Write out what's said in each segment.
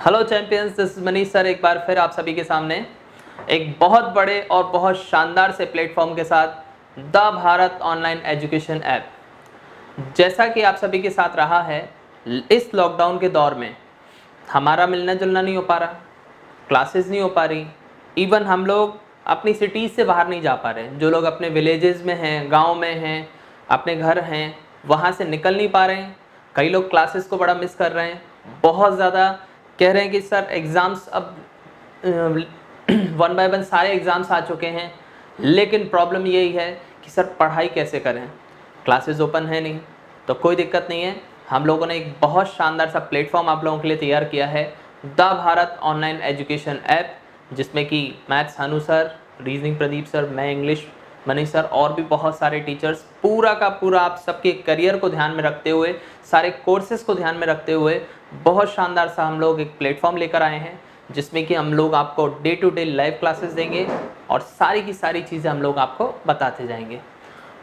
Hello champions, this is Manish sir एक बार फिर आप सभी के सामने एक बहुत बड़े और बहुत शानदार से प्लेटफॉर्म के साथ the Bharat online education app. जैसा कि आप सभी के साथ रहा है, इस लॉकडाउन के दौर में हमारा मिलना जुलना नहीं हो पा रहा, क्लासेस नहीं हो पा रही, इवन हम लोग अपनी सिटीज़ से बाहर नहीं जा पा रहे। जो लोग अपने विलेजेस में हैं, गांव में हैं, अपने घर हैं, वहाँ से निकल नहीं पा रहे हैं। कई लोग क्लासेस को बड़ा मिस कर रहे हैं, बहुत ज़्यादा कह रहे हैं कि सर एग्ज़ाम्स अब वन बाय वन सारे एग्ज़ाम्स आ चुके हैं, लेकिन प्रॉब्लम यही है कि सर पढ़ाई कैसे करें, क्लासेस ओपन है नहीं। तो कोई दिक्कत नहीं है, हम लोगों ने एक बहुत शानदार सा प्लेटफॉर्म आप लोगों के लिए तैयार किया है, the Bharat online education app, जिसमें कि मैथ्स हनु सर, रीजनिंग प्रदीप सर, मैं इंग्लिश मनीष सर और भी बहुत सारे टीचर्स, पूरा का पूरा आप सबके करियर को ध्यान में रखते हुए, सारे कोर्सेज को ध्यान में रखते हुए बहुत शानदार सा हम लोग एक प्लेटफॉर्म लेकर आए हैं, जिसमें कि हम लोग आपको day to day live classes देंगे और सारी की सारी चीज़ें हम लोग आपको बताते जाएंगे।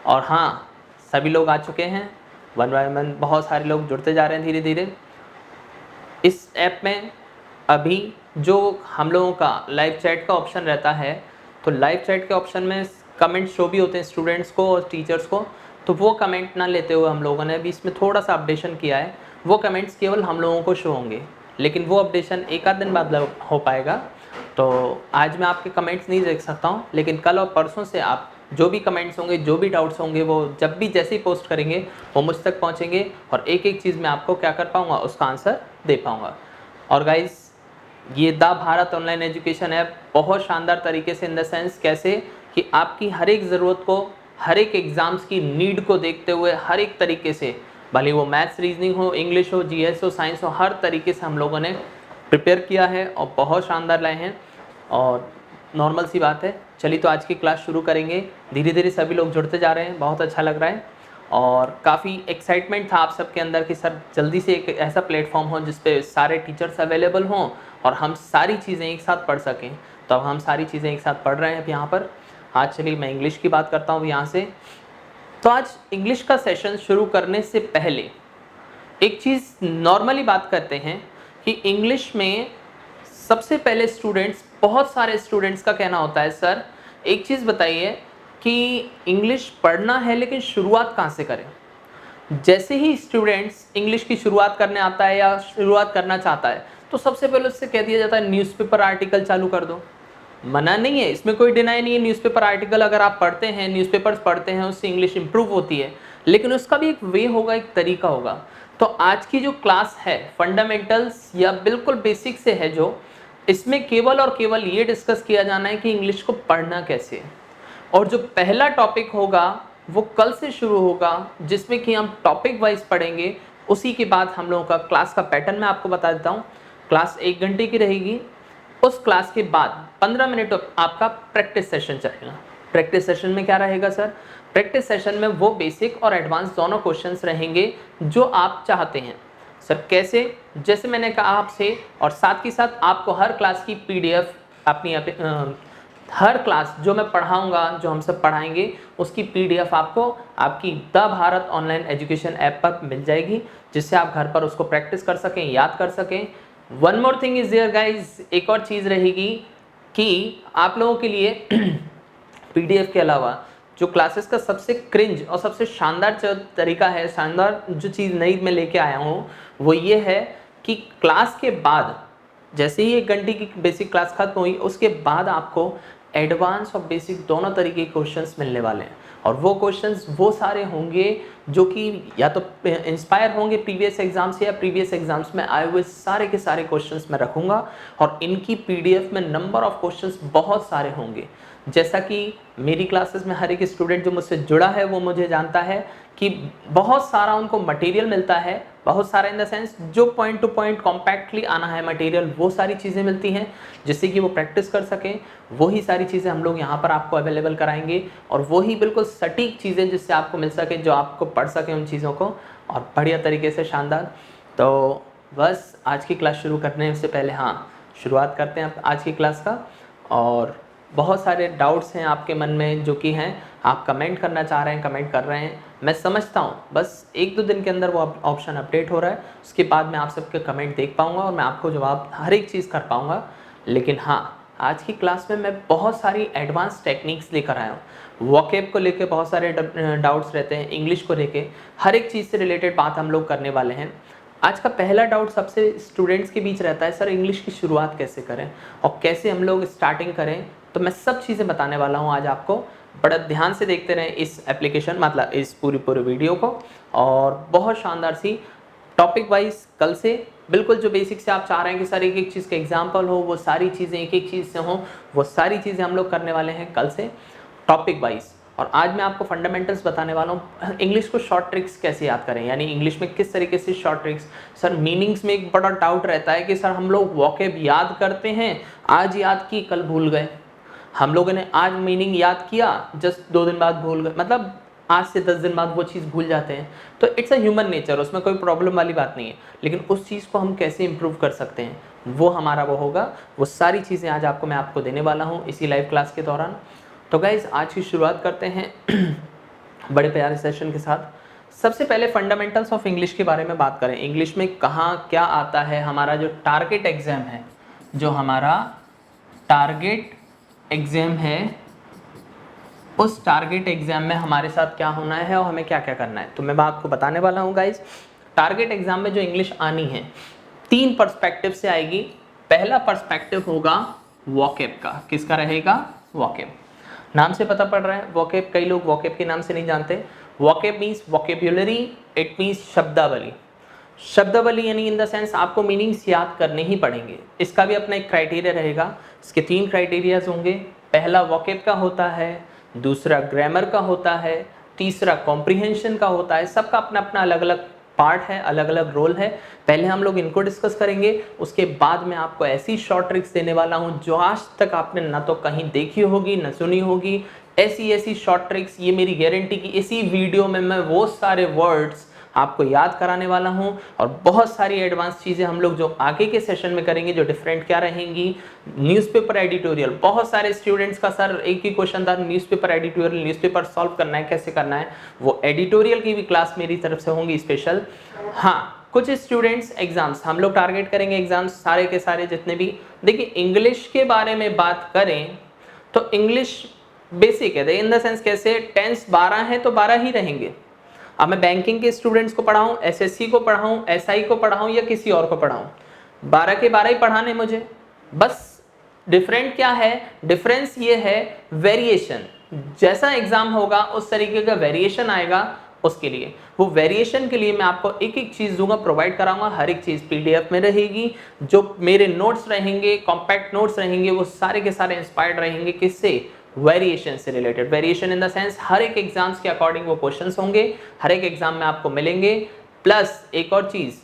और हाँ, सभी लोग आ चुके हैं, वन बाय वन बहुत सारे लोग जुड़ते जा रहे हैं धीरे धीरे इस ऐप में। अभी जो हम लोगों का लाइव चैट का ऑप्शन रहता है, तो लाइव चैट के ऑप्शन में कमेंट शो भी होते हैं स्टूडेंट्स को और टीचर्स को, तो वो कमेंट ना लेते हुए हम लोगों ने अभी इसमें थोड़ा सा अपडेशन किया है। वो कमेंट्स केवल हम लोगों को शो होंगे, लेकिन वो अपडेशन एक आध दिन बाद हो पाएगा। तो आज मैं आपके कमेंट्स नहीं देख सकता हूँ, लेकिन कल और परसों से आप जो भी कमेंट्स होंगे, जो भी डाउट्स होंगे, वो जब भी जैसे ही पोस्ट करेंगे वो मुझ तक पहुँचेंगे और एक एक चीज़ मैं आपको क्या कर पाऊँगा, उसका आंसर दे पाऊँगा। और गाइज़, ये the Bharat online education app बहुत शानदार तरीके से, इन द सेंस कैसे कि आपकी हर एक ज़रूरत को, हर एक एग्ज़ाम्स की नीड को देखते हुए हर एक तरीके से, भले वो मैथ्स, रीजनिंग हो, इंग्लिश हो, जीएस हो, साइंस हो, हर तरीके से हम लोगों ने प्रिपेयर किया है और बहुत शानदार लाए हैं। और नॉर्मल सी बात है, चलिए तो आज की क्लास शुरू करेंगे। धीरे धीरे सभी लोग जुड़ते जा रहे हैं, बहुत अच्छा लग रहा है और काफ़ी एक्साइटमेंट था आप सबके अंदर कि सर जल्दी से एक ऐसा प्लेटफॉर्म हो जिस पे सारे टीचर्स अवेलेबल हों और हम सारी चीज़ें एक साथ पढ़ सकें। तो अब हम सारी चीज़ें एक साथ पढ़ रहे हैं अब यहाँ पर। आज चलिए मैं इंग्लिश की बात करता हूँ यहाँ से। तो आज इंग्लिश का सेशन शुरू करने से पहले एक चीज़ नॉर्मली बात करते हैं कि इंग्लिश में सबसे पहले बहुत सारे स्टूडेंट्स का कहना होता है, सर एक चीज़ बताइए कि इंग्लिश पढ़ना है लेकिन शुरुआत कहाँ से करें। जैसे ही स्टूडेंट्स इंग्लिश की शुरुआत करने आता है या शुरुआत करना चाहता है, तो सबसे पहले उससे कह दिया जाता है न्यूज़पेपर आर्टिकल चालू कर दो। मना नहीं है, इसमें कोई डिनाई नहीं है, न्यूज़पेपर आर्टिकल अगर आप पढ़ते हैं, न्यूज़पेपर्स पढ़ते हैं, उससे इंग्लिश इंप्रूव होती है, लेकिन उसका भी एक वे होगा, एक तरीका होगा। तो आज की जो क्लास है फंडामेंटल्स या बिल्कुल बेसिक से है, जो इसमें केवल और केवल ये डिस्कस किया जाना है कि इंग्लिश को पढ़ना कैसे। और जो पहला टॉपिक होगा वो कल से शुरू होगा, जिसमें कि हम टॉपिक वाइज पढ़ेंगे। उसी के बाद हम लोगों का क्लास का पैटर्न मैं आपको बता देता हूँ। क्लास 1 घंटे की रहेगी। उस क्लास के बाद 15 मिनट आपका प्रैक्टिस सेशन चलेगा। प्रैक्टिस सेशन में क्या रहेगा सर? प्रैक्टिस सेशन में वो बेसिक और एडवांस दोनों क्वेश्चंस रहेंगे जो आप चाहते हैं। सर कैसे? जैसे मैंने कहा आपसे, और साथ ही साथ आपको हर क्लास की पीडीएफ अपनी हर क्लास जो मैं पढ़ाऊंगा, जो हम सब पढ़ाएंगे, उसकी पीडीएफ आपको आपकी the Bharat online education app पर मिल जाएगी, जिससे आप घर पर उसको प्रैक्टिस कर सकें, याद कर सकें। One more thing is there guys, एक और चीज़ रहेगी कि आप लोगों के लिए पीडीएफ के अलावा जो क्लासेस का सबसे क्रिंज और सबसे शानदार तरीका है, शानदार जो चीज़ नई मैं लेके आया हूँ, वो ये है कि क्लास के बाद जैसे ही 1 घंटे की बेसिक क्लास खत्म हुई, उसके बाद आपको एडवांस और बेसिक दोनों तरीके के क्वेश्चंस मिलने वाले हैं। और वो क्वेश्चंस वो सारे होंगे जो कि या तो इंस्पायर होंगे प्रीवियस एग्जाम से, या प्रीवियस एग्जाम्स में आए हुए सारे के सारे क्वेश्चंस मैं रखूँगा। और इनकी पीडीएफ में नंबर ऑफ क्वेश्चंस बहुत सारे होंगे। जैसा कि मेरी क्लासेस में हर एक स्टूडेंट जो मुझसे जुड़ा है वो मुझे जानता है कि बहुत सारा उनको मटेरियल मिलता है, बहुत सारा इन द सेंस जो पॉइंट टू पॉइंट कॉम्पैक्टली आना है मटेरियल, वो सारी चीज़ें मिलती हैं जिससे कि वो प्रैक्टिस कर सकें। वही सारी चीज़ें हम लोग यहाँ पर आपको अवेलेबल कराएंगे, और वही बिल्कुल सटीक चीज़ें जिससे आपको मिल सके, जो आपको पढ़ सकें उन चीज़ों को, और बढ़िया तरीके से शानदार। तो बस आज की क्लास शुरू करने से पहले हाँ, शुरुआत करते हैं आज की क्लास का। और बहुत सारे डाउट्स हैं आपके मन में जो कि हैं, आप कमेंट करना चाह रहे हैं, कमेंट कर रहे हैं, मैं समझता हूँ। बस 1-2 दिन के अंदर वो ऑप्शन अपडेट हो रहा है, उसके बाद मैं आप सबके कमेंट देख पाऊँगा और मैं आपको जवाब हर एक चीज़ कर पाऊँगा। लेकिन हाँ, आज की क्लास में मैं बहुत सारी एडवांस टेक्निक्स लेकर आया हूँ। वोकैब को लेके बहुत सारे डाउट्स रहते हैं, इंग्लिश को लेके हर एक चीज़ से रिलेटेड बात हम लोग करने वाले हैं। आज का पहला डाउट सबसे स्टूडेंट्स के बीच रहता है, सर इंग्लिश की शुरुआत कैसे करें और कैसे हम लोग स्टार्टिंग करें। तो मैं सब चीज़ें बताने वाला हूँ आज आपको। बड़ा ध्यान से देखते रहें इस एप्लीकेशन, मतलब इस पूरी वीडियो को। और बहुत शानदार सी टॉपिक वाइज कल से बिल्कुल जो बेसिक से आप चाह रहे हैं कि सर एक एक चीज़ का एग्जाम्पल हो, वो सारी चीज़ें एक एक चीज़ से हों, वो सारी चीज़ें हम लोग करने वाले हैं कल से टॉपिक वाइज। और आज मैं आपको फंडामेंटल्स बताने वाला हूँ। इंग्लिश को शॉर्ट ट्रिक्स कैसे याद करें, यानी इंग्लिश में किस तरीके से शॉर्ट ट्रिक्स। सर मीनिंग्स में एक बड़ा डाउट रहता है कि सर हम लोग वोकैब याद करते हैं, आज याद की कल भूल गए। हम लोगों ने आज मीनिंग याद किया, जस्ट 2 दिन बाद भूल गए, मतलब आज से 10 दिन बाद वो चीज़ भूल जाते हैं। तो इट्स अ ह्यूमन नेचर, उसमें कोई प्रॉब्लम वाली बात नहीं है। लेकिन उस चीज़ को हम कैसे इंप्रूव कर सकते हैं, वो हमारा वो होगा। वो सारी चीज़ें आज मैं आपको देने वाला हूँ इसी लाइव क्लास के दौरान। तो गाइज आज की शुरुआत करते हैं बड़े प्यारे सेशन के साथ। सबसे पहले फंडामेंटल्स ऑफ इंग्लिश के बारे में बात करें। इंग्लिश में कहाँ क्या आता है। हमारा जो टारगेट एग्जाम है, जो हमारा टारगेट एग्जाम है, उस टारगेट एग्जाम में हमारे साथ क्या होना है और हमें क्या क्या करना है, तो मैं आपको बताने वाला हूँ गाइज। टारगेट एग्जाम में जो इंग्लिश आनी है 3 पर्सपेक्टिव से आएगी। पहला पर्सपेक्टिव होगा वोकैब का। किसका रहेगा? वोकैब। नाम से पता पड़ रहा है वोकैब। कई लोग वोकैब के नाम से नहीं जानते। वोकैब मीन्स वोकेब्युलरी, इट मीन्स शब्दावली। शब्दावली यानी इन द सेंस आपको मीनिंग्स याद करने ही पड़ेंगे। इसका भी अपना एक क्राइटेरिया रहेगा। इसके 3 क्राइटेरियाज होंगे। पहला वोकैब का होता है, दूसरा ग्रामर का होता है, तीसरा कॉम्प्रिहेंशन का होता है। सबका अपना अपना अलग अलग पार्ट है, अलग अलग रोल है। पहले हम लोग इनको डिस्कस करेंगे, उसके बाद मैं आपको ऐसी शॉर्ट ट्रिक्स देने वाला हूं जो आज तक आपने ना तो कहीं देखी होगी ना सुनी होगी। ऐसी शॉर्ट ट्रिक्स, ये मेरी गारंटी की इसी वीडियो में मैं वो सारे वर्ड्स आपको याद कराने वाला हूं। और बहुत सारी एडवांस चीज़ें हम लोग जो आगे के सेशन में करेंगे, जो डिफरेंट क्या रहेंगी। न्यूज़पेपर एडिटोरियल, बहुत सारे स्टूडेंट्स का सर एक ही क्वेश्चन था, न्यूज़पेपर एडिटोरियल, न्यूज़पेपर सॉल्व करना है, कैसे करना है। वो एडिटोरियल की भी क्लास मेरी तरफ से होंगी स्पेशल। हाँ, कुछ स्टूडेंट्स एग्जाम्स हम लोग टारगेट करेंगे, एग्जाम्स सारे के सारे जितने भी। देखिए इंग्लिश के बारे में बात करें तो इंग्लिश बेसिक है, इन द सेंस कैसे, टेंस 12 है तो 12 ही रहेंगे। अब मैं बैंकिंग के स्टूडेंट्स को पढ़ाऊं, एसएससी को पढ़ाऊं, एसआई को पढ़ाऊं या किसी और को पढ़ाऊं, 12 के 12 ही पढ़ाने मुझे। बस डिफरेंट क्या है, डिफरेंस ये है वेरिएशन। जैसा एग्जाम होगा उस तरीके का वेरिएशन आएगा। उसके लिए, वो वेरिएशन के लिए मैं आपको एक एक चीज दूंगा, प्रोवाइड कराऊंगा। हर एक चीज पीडीएफ में रहेगी। जो मेरे नोट्स रहेंगे, कॉम्पैक्ट नोट्स रहेंगे, वो सारे के सारे इंस्पायर्ड रहेंगे किससे, वेरिएशन से related. Variation in the sense हर एक एग्जाम्स के अकॉर्डिंग वो क्वेश्चंस होंगे, हर एक एग्जाम में आपको मिलेंगे। प्लस एक और चीज,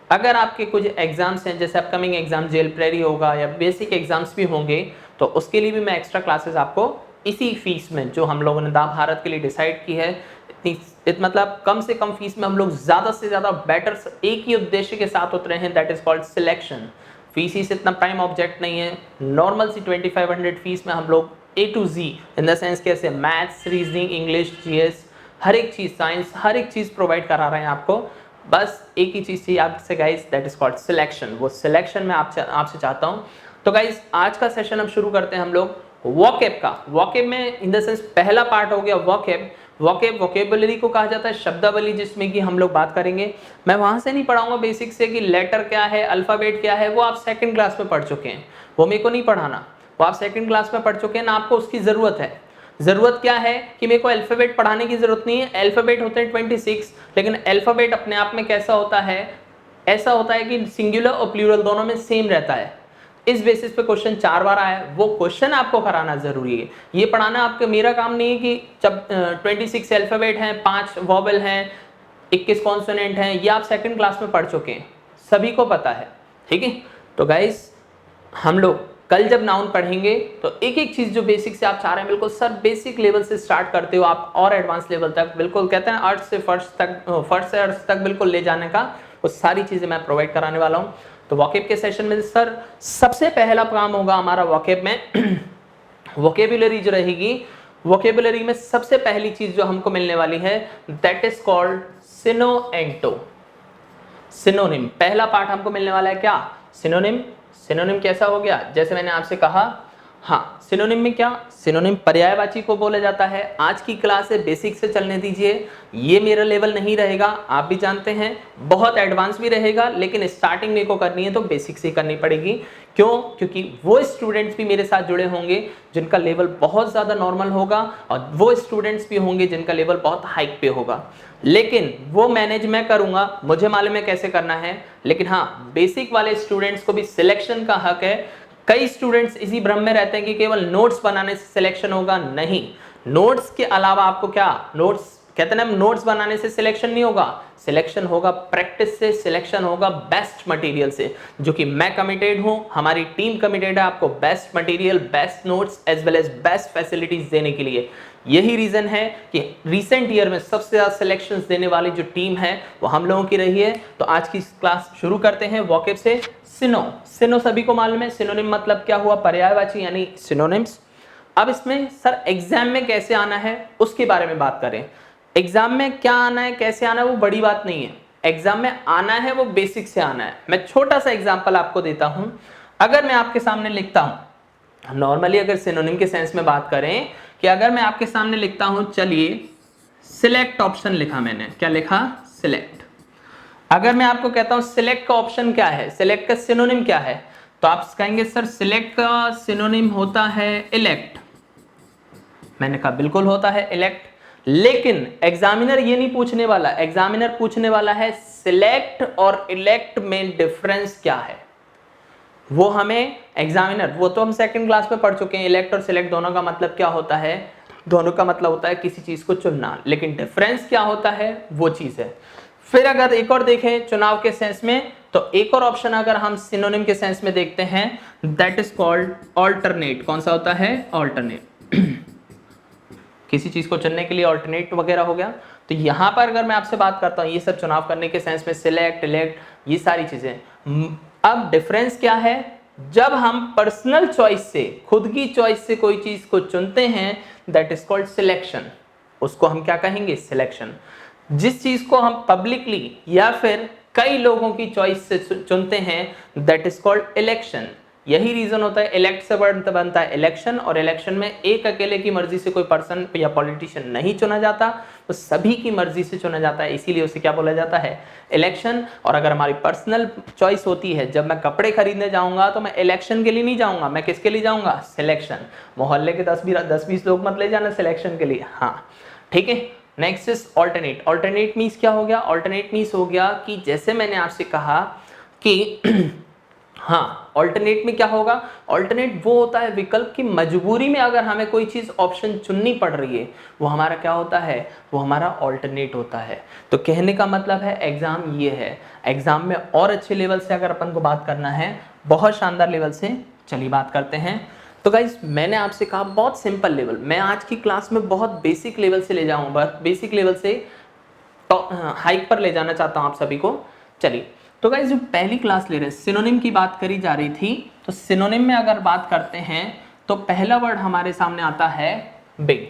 अगर आपके कुछ एग्जाम्स हैं, जैसे अपकमिंग एग्जाम जेल प्रेरी होगा या बेसिक एग्जाम्स भी होंगे, तो उसके लिए भी मैं एक्स्ट्रा क्लासेस आपको इसी फीस में, जो हम लोगों ने दा भारत के लिए डिसाइड की है, मतलब कम से कम फीस में हम लोग ज्यादा से ज्यादा बेटर एक ही उद्देश्य के साथ उतरे हैं, दैट इज कॉल्ड सिलेक्शन। फीस ही से इतना प्राइम ऑब्जेक्ट नहीं है। नॉर्मल सी 2500 फीस में हम लोग A to Z in the sense कैसे, मैथ्स, रीजनिंग, इंग्लिश, जीएस, हर एक चीज, साइंस, हर एक चीज प्रोवाइड करा रहे हैं आपको। बस एक ही चीज चाहिए आपसे guys, that is called selection. वो सिलेक्शन में आपसे चाहता हूं। तो गाइस आज का सेशन हम शुरू करते हैं हम लोग वोकैब का। वोकैब में इन द सेंस पहला पार्ट हो गया वोकैब। वोकैब वोकेबुलरी को कहा जाता है, शब्दावली, जिसमें कि हम लोग बात करेंगे। मैं वहां से नहीं पढ़ाऊंगा बेसिक से कि लेटर क्या है, अल्फाबेट क्या है, वो आप सेकंड क्लास में पढ़ चुके हैं, वो मेरे को नहीं पढ़ाना, वो आप सेकंड क्लास में पढ़ चुके हैं ना, आपको उसकी जरूरत है। जरूरत क्या है कि मेरे को अल्फाबेट पढ़ाने की जरूरत नहीं है। अल्फाबेट होते हैं 26, लेकिन अल्फाबेट अपने आप में कैसा होता है, ऐसा होता है कि सिंगुलर और प्लूरल दोनों में सेम रहता है। इस बेसिस पे क्वेश्चन 4 बार आया है, वो क्वेश्चन आपको कराना जरूरी है। ये पढ़ाना आपका, मेरा काम नहीं है कि जब 26 अल्फाबेट हैं, 5 वॉवेल हैं, 21 कॉन्सोनेंट हैं, ये आप सेकंड क्लास में पढ़ चुके हैं, सभी को पता है, ठीक है। तो गाइस हम लोग कल जब नाउन पढ़ेंगे तो एक एक चीज जो बेसिक से आप चाह रहे हैं, बिल्कुल सर बेसिक लेवल से स्टार्ट करते हो आप और एडवांस लेवल तक, बिल्कुल कहते हैं अर्थ से फर्स्ट तक, फर्स्ट से अर्थ तक बिल्कुल ले जाने का, वो सारी चीजें मैं प्रोवाइड कराने वाला हूँ। तो वोकैब के सेशन में सर सबसे पहला काम होगा हमारा वोकैब में, वोकेबुलरी जो रहेगी वोकेबुलरी में सबसे पहली चीज जो हमको मिलने वाली है दैट इज कॉल्ड सिनोएंटो। सिनोनिम, पहला पार्ट हमको मिलने वाला है क्या? सिनोनिम। सिनोनिम कैसा हो गया? जैसे मैंने आपसे कहा, हाँ, सिनोनिम में क्या? सिनोनिम पर्यायवाची को बोला जाता है। आज की क्लास है बेसिक से चलने दीजिए, ये मेरा लेवल नहीं रहेगा, आप भी जानते हैं, बहुत एडवांस भी रहेगा, लेकिन स्टार्टिंग मेरे को करनी है तो बेसिक से करनी पड़ेगी। क्यों? क्योंकि वो स्टूडेंट्स भी मेरे साथ जुड़े होंगे जिनका लेवल बहुत ज़्यादा नॉर्मल होगा और वो स्टूडेंट्स भी होंगे जिनका लेवल बहुत हाइक पे होगा, लेकिन वो मैनेज मैं करूंगा, मुझे मालूम है कैसे करना है। लेकिन हाँ, बेसिक वाले स्टूडेंट्स को भी सिलेक्शन का हक है। कई स्टूडेंट्स इसी भ्रम में रहते हैं कि केवल नोट्स बनाने से सिलेक्शन होगा। नहीं, नोट्स के अलावा आपको क्या, नोट्स कहते हैं ना, नोट्स बनाने से सिलेक्शन नहीं होगा, सिलेक्शन होगा प्रैक्टिस से, सिलेक्शन होगा बेस्ट मटेरियल से, जो कि मैं कमिटेड हूं, हमारी टीम कमिटेड है आपको best material, best notes as well as best facilities देने के लिए। यही रीजन है कि रिसेंट ईयर में सबसे ज्यादा सिलेक्शंस देने वाली जो टीम है वो हम लोगों की रही है। तो आज की क्लास शुरू करते हैं वोकैब से। सिनो सभी को मालूम है, सिनोनिम मतलब क्या हुआ? पर्यायवाची यानी सिनोनिम्स। अब इसमें सर एग्जाम में कैसे आना है उसके बारे में बात करें। एग्जाम में क्या आना है, कैसे आना है, वो बड़ी बात नहीं है। एग्जाम में आना है वो बेसिक से आना है। मैं छोटा सा एग्जाम्पल आपको देता हूं। अगर मैं आपके सामने लिखता हूं, नॉर्मली अगर सिनोनिम के सेंस में बात करें, कि अगर मैं आपके सामने लिखता हूं, चलिए सिलेक्ट ऑप्शन लिखा मैंने, क्या लिखा? सिलेक्ट। अगर मैं आपको कहता हूं सिलेक्ट का ऑप्शन क्या है, सिलेक्ट का सिनोनिम क्या है, तो आप कहेंगे सर सिलेक्ट का सिनोनिम होता है इलेक्ट। मैंने कहा बिल्कुल होता है इलेक्ट, लेकिन एग्जामिनर ये नहीं पूछने वाला, एग्जामिनर पूछने वाला है सिलेक्ट और इलेक्ट में डिफरेंस क्या है। वो हमें एग्जामिनर, वो तो हम सेकंड क्लास में पढ़ चुके हैं, इलेक्ट और सिलेक्ट दोनों का मतलब क्या होता है? दोनों का मतलब होता है किसी चीज को चुनना, लेकिन डिफरेंस क्या होता है वो चीज है। फिर अगर एक और देखें चुनाव के सेंस में, तो एक और ऑप्शन अगर हम सिनोनिम के सेंस में देखते हैं, दैट इज कॉल्ड ऑल्टरनेट। कौन सा होता है? ऑल्टरनेट। किसी चीज को चुनने के लिए ऑल्टरनेट वगैरह हो गया। तो यहां पर अगर मैं आपसे बात करता हूं, ये सब चुनाव करने के सेंस में सिलेक्ट, इलेक्ट, ये सारी चीजें। अब डिफरेंस क्या है? जब हम पर्सनल चॉइस से, खुद की चॉइस से कोई चीज को चुनते हैं, दैट इज कॉल्ड सिलेक्शन। उसको हम क्या कहेंगे? सिलेक्शन। जिस चीज को हम पब्लिकली या फिर कई लोगों की चॉइस से चुनते हैं, दैट इज कॉल्ड इलेक्शन। यही रीजन होता है, इलेक्ट से बनता है इलेक्शन, और इलेक्शन में एक अकेले की मर्जी से कोई पर्सन या पॉलिटिशियन नहीं चुना जाता, वो सभी की मर्जी से चुना जाता है, इसीलिए उसे क्या बोला जाता है? इलेक्शन। और अगर हमारी पर्सनल चॉइस होती है, जब मैं कपड़े खरीदने जाऊंगा तो मैं इलेक्शन के लिए नहीं जाऊंगा, मैं किसके लिए जाऊंगा? सिलेक्शन। मोहल्ले के 10-20 लोग मत ले जाना सिलेक्शन के लिए, हाँ ठीक है। Next is alternate. Alternate means क्या हो गया? ऑल्टरनेट मीन्स हो गया कि जैसे मैंने आपसे कहा कि हाँ, ऑल्टरनेट में क्या होगा? ऑल्टरनेट वो होता है विकल्प की मजबूरी में अगर हमें कोई चीज ऑप्शन चुननी पड़ रही है, वो हमारा क्या होता है? वो हमारा ऑल्टरनेट होता है। तो कहने का मतलब है एग्जाम ये है। एग्जाम में और अच्छे लेवल से अगर अपन को बात करना है, बहुत शानदार लेवल से, चलिए बात करते हैं। तो गाइस, मैंने आपसे कहा बहुत सिंपल लेवल, मैं आज की क्लास में बहुत बेसिक लेवल से ले जाऊंगा, बेसिक लेवल से हाइक पर ले जाना चाहता हूं आप सभी को। चलिए, तो गाइस जो पहली क्लास ले रहे हैं, सिनोनिम की बात करी जा रही थी, तो सिनोनिम में अगर बात करते हैं तो पहला वर्ड हमारे सामने आता है बिग।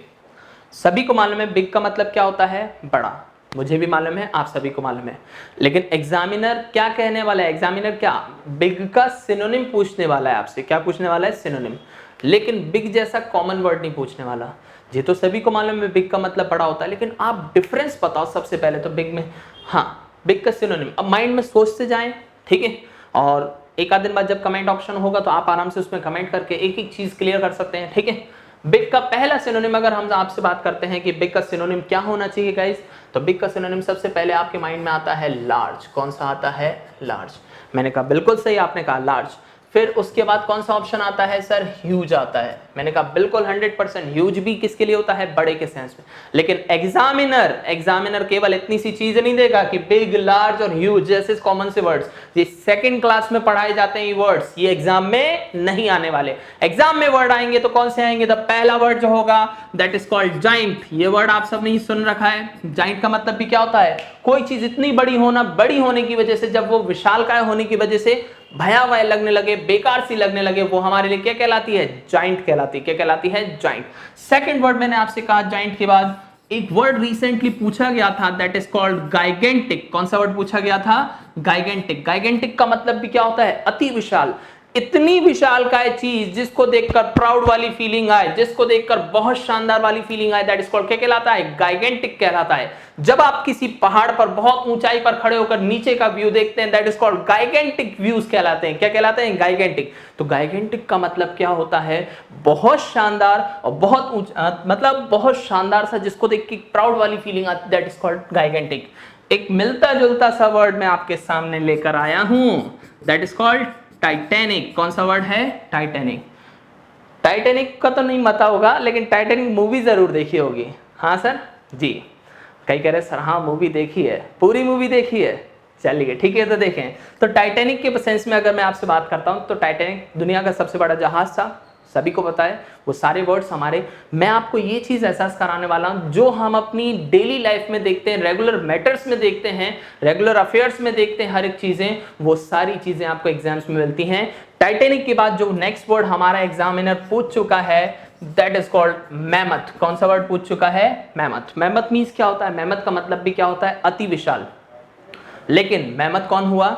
सभी को मालूम है बिग का मतलब क्या होता है? बड़ा। मुझे भी मालूम है, आप सभी को मालूम है, लेकिन एग्जामिनर क्या कहने वाला है? एग्जामिनर क्या बिग का सिनोनिम पूछने वाला है आपसे। क्या पूछने वाला है? सिनोनिम। लेकिन बिग जैसा कॉमन वर्ड नहीं पूछने वाला। ये तो सभी को मालूम है बिग का मतलब बड़ा होता है, लेकिन आप डिफरेंस बताओ सबसे पहले तो बिग में। हाँ, बिग का सिनोनिम। अब माइंड में सोचते जाएं, ठीक है, और एक आध दिन बाद जब कमेंट ऑप्शन होगा तो आप आराम से उसमें कमेंट करके एक एक चीज क्लियर कर सकते हैं, ठीक है। बिग का पहला सिनोनिम अगर हम आपसे बात करते हैं कि बिग का सिनोनिम क्या होना चाहिए गाइस, तो बिग का सिनोनिम सबसे पहले आपके माइंड में आता है लार्ज। कौन सा आता है? लार्ज। मैंने कहा बिल्कुल सही, आपने कहा लार्ज। फिर उसके बाद कौन सा ऑप्शन आता है सर? ह्यूज आता है। मैंने कहा बिल्कुल 100%। ह्यूज भी किसके लिए होता है? बड़े के सेंस में। लेकिन एग्जामिनर केवल इतनी सी चीज नहीं देगा कि बिग, लार्ज और ह्यूज जैसे कॉमन से वर्ड्स, ये सेकंड क्लास में पढ़ाए जाते हैं ये वर्ड्स, ये एग्जाम में नहीं आने वाले। एग्जाम में वर्ड आएंगे तो कौन से आएंगे? तो पहला वर्ड जो होगा दैट इज कॉल्ड जाइंट। ये वर्ड आप सब ने ही सुन रखा है। जाइंट का मतलब भी क्या होता है? कोई चीज इतनी बड़ी होने की वजह से, जब वो विशालकाय होने की वजह से भयावह लगने लगे, बेकार सी लगने लगे, वो हमारे लिए क्या कहलाती है? जाइंट कहलाती है। क्या कहलाती है? जाइंट। सेकंड वर्ड मैंने आपसे कहा जाइंट के बाद एक वर्ड रिसेंटली पूछा गया था, दैट इज कॉल्ड गाइगेंटिक। कौन सा वर्ड पूछा गया था? गाइगेंटिक। गाइगेंटिक का मतलब भी क्या होता है? अति विशाल। इतनी विशालकाय चीज जिसको देखकर प्राउड वाली फीलिंग आए, जिसको देखकर बहुत शानदार वाली फीलिंग आए, दैट इज कॉल्ड क्या कहलाता है? गाइगेंटिक कहलाता है। जब आप किसी पहाड़ पर बहुत ऊंचाई पर खड़े होकर नीचे का व्यू देखते हैं, दैट इज कॉल्ड गाइगेंटिक व्यूज कहलाते हैं। क्या कहलाते हैं? गाइगेंटिक। तो गाइगेंटिक का मतलब क्या होता है? बहुत शानदार और बहुत मतलब बहुत शानदार सा, जिसको देख के प्राउड वाली फीलिंग आती है, दैट इज कॉल्ड गाइगेंटिक। एक मिलता जुलता सा वर्ड मैं आपके सामने लेकर आया हूं, दैट इज कॉल्ड टाइटैनिक। कौन सा वर्ड है? टाइटैनिक। टाइटैनिक का तो नहीं पता होगा, लेकिन टाइटैनिक मूवी जरूर देखी होगी। हाँ सर जी, कई कह रहे सर हाँ मूवी देखी है, पूरी मूवी देखी है। चलिए ठीक है, तो देखें। तो टाइटैनिक के सेंस में अगर मैं आपसे बात करता हूं, तो टाइटैनिक दुनिया का सबसे बड़ा जहाज था, सभी को पता है। वो सारे वर्ड्स हमारे, मैं आपको ये चीज एहसास कराने वाला हूं जो हम अपनी डेली लाइफ में देखते हैं, रेगुलर मैटर्स में देखते हैं, रेगुलर अफेयर्स में देखते हैं, हर एक चीजें, वो सारी चीजें आपको एग्जाम्स में मिलती हैं। टाइटैनिक के बाद जो नेक्स्ट वर्ड हमारा एग्जामिनर पूछ चुका है, दैट इज कॉल्ड मैमथ। कौन सा वर्ड पूछ चुका है? मैमथ। मैमथ मीन्स क्या होता है? मैमथ का मतलब भी क्या होता है? अति विशाल। लेकिन मैमथ कौन हुआ?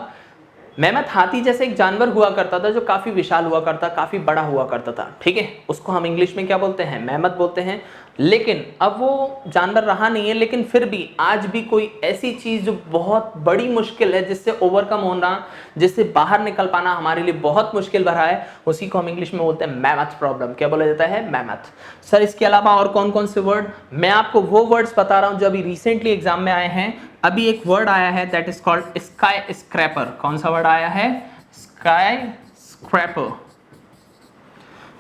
मैमथ हाथी जैसे एक जानवर हुआ करता था जो काफी विशाल हुआ करता, काफी बड़ा हुआ करता था, ठीक है। उसको हम इंग्लिश में क्या बोलते हैं? मैमथ बोलते हैं। लेकिन अब वो जानवर रहा नहीं है, लेकिन फिर भी आज भी कोई ऐसी चीज जो बहुत बड़ी मुश्किल है, जिससे ओवरकम होना, जिससे बाहर निकल पाना हमारे लिए बहुत मुश्किल भरा है, उसी को हम इंग्लिश में बोलते हैं मैमथ प्रॉब्लम। क्या बोला जाता है? मैमथ। सर इसके अलावा और कौन कौन से वर्ड? मैं आपको वो वर्ड्स बता रहा हूं जो अभी रिसेंटली एग्जाम में आए हैं। अभी एक वर्ड आया है, that is called sky scraper. कौन सा वर्ड आया है? Sky scraper.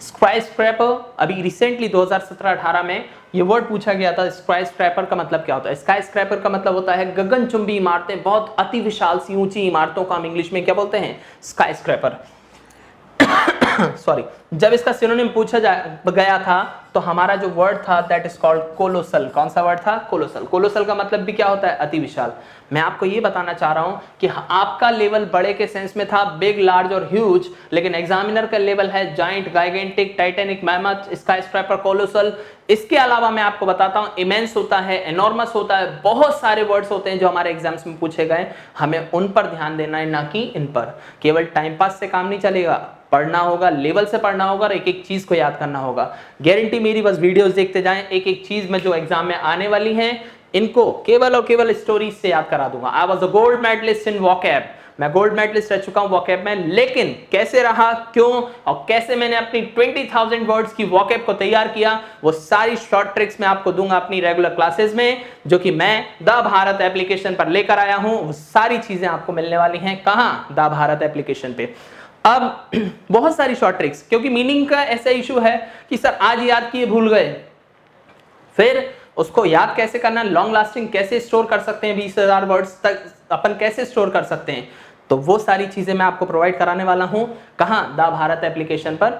स्काई स्क्रैपर अभी रिसेंटली 2017-18 में ये वर्ड पूछा गया था। स्काई स्क्रैपर का मतलब क्या होता है? स्काई स्क्रैपर का मतलब होता है गगनचुंबी इमारतें, बहुत अति विशाल सी ऊंची इमारतों को हम इंग्लिश में क्या बोलते हैं? Sky scraper. सॉरी, जब इसका सिनोनिम पूछा गया था तो हमारा जो वर्ड था दैट इज कॉल्ड कोलोसल। कौन सा वर्ड था? कोलोसल। कोलोसल का मतलब भी क्या होता है? अति विशाल। मैं आपको ये बताना चाह रहा हूं कि आपका लेवल बड़े के सेंस में था, बिग, लार्ज और ह्यूज, लेकिन एग्जामिनर का लेवल है giant, gigantic, titanic, mammoth, skyscraper, colossal. इसके अलावा मैं आपको बताता हूं इमेंस होता है, एनॉर्मस होता है, बहुत सारे वर्ड्स होते हैं जो हमारे एग्जाम्स में पूछे गए। हमें उन पर ध्यान देना है, ना कि इन पर। केवल टाइम पास से काम नहीं चलेगा, पढ़ना होगा, लेवल से पढ़ना होगा और एक एक चीज को याद करना होगा। गारंटी मेरी, बस वीडियोस देखते जाएं, एक एक चीज में जो एग्जाम में आने वाली है इनको केवल और केवल स्टोरीज से याद करा दूंगा। I was a gold medallist in vocab, मैं गोल्ड मेडलिस्ट रह चुका हूं वोकैब में, लेकिन कैसे रहा, क्यों और कैसे मैंने अपनी 20,000 वर्ड्स की वोकैब को तैयार किया, वो सारी शॉर्ट ट्रिक्स मैं आपको दूंगा अपनी रेगुलर क्लासेस में, जो कि मैं द भारत एप्लीकेशन पर लेकर आया हूं। वो सारी चीजें आपको मिलने वाली हैं कहां? द भारत एप्लीकेशन पे। अब बहुत सारी शॉर्ट ट्रिक्स, क्योंकि मीनिंग का ऐसा इशू है कि सर आज याद किए भूल गए, फिर उसको याद कैसे करना, लॉन्ग लास्टिंग कैसे स्टोर कर सकते हैं, 20,000 वर्ड्स तक अपन कैसे स्टोर कर सकते हैं, तो वो सारी चीजें मैं आपको प्रोवाइड कराने वाला हूं। कहां? द भारत एप्लीकेशन पर।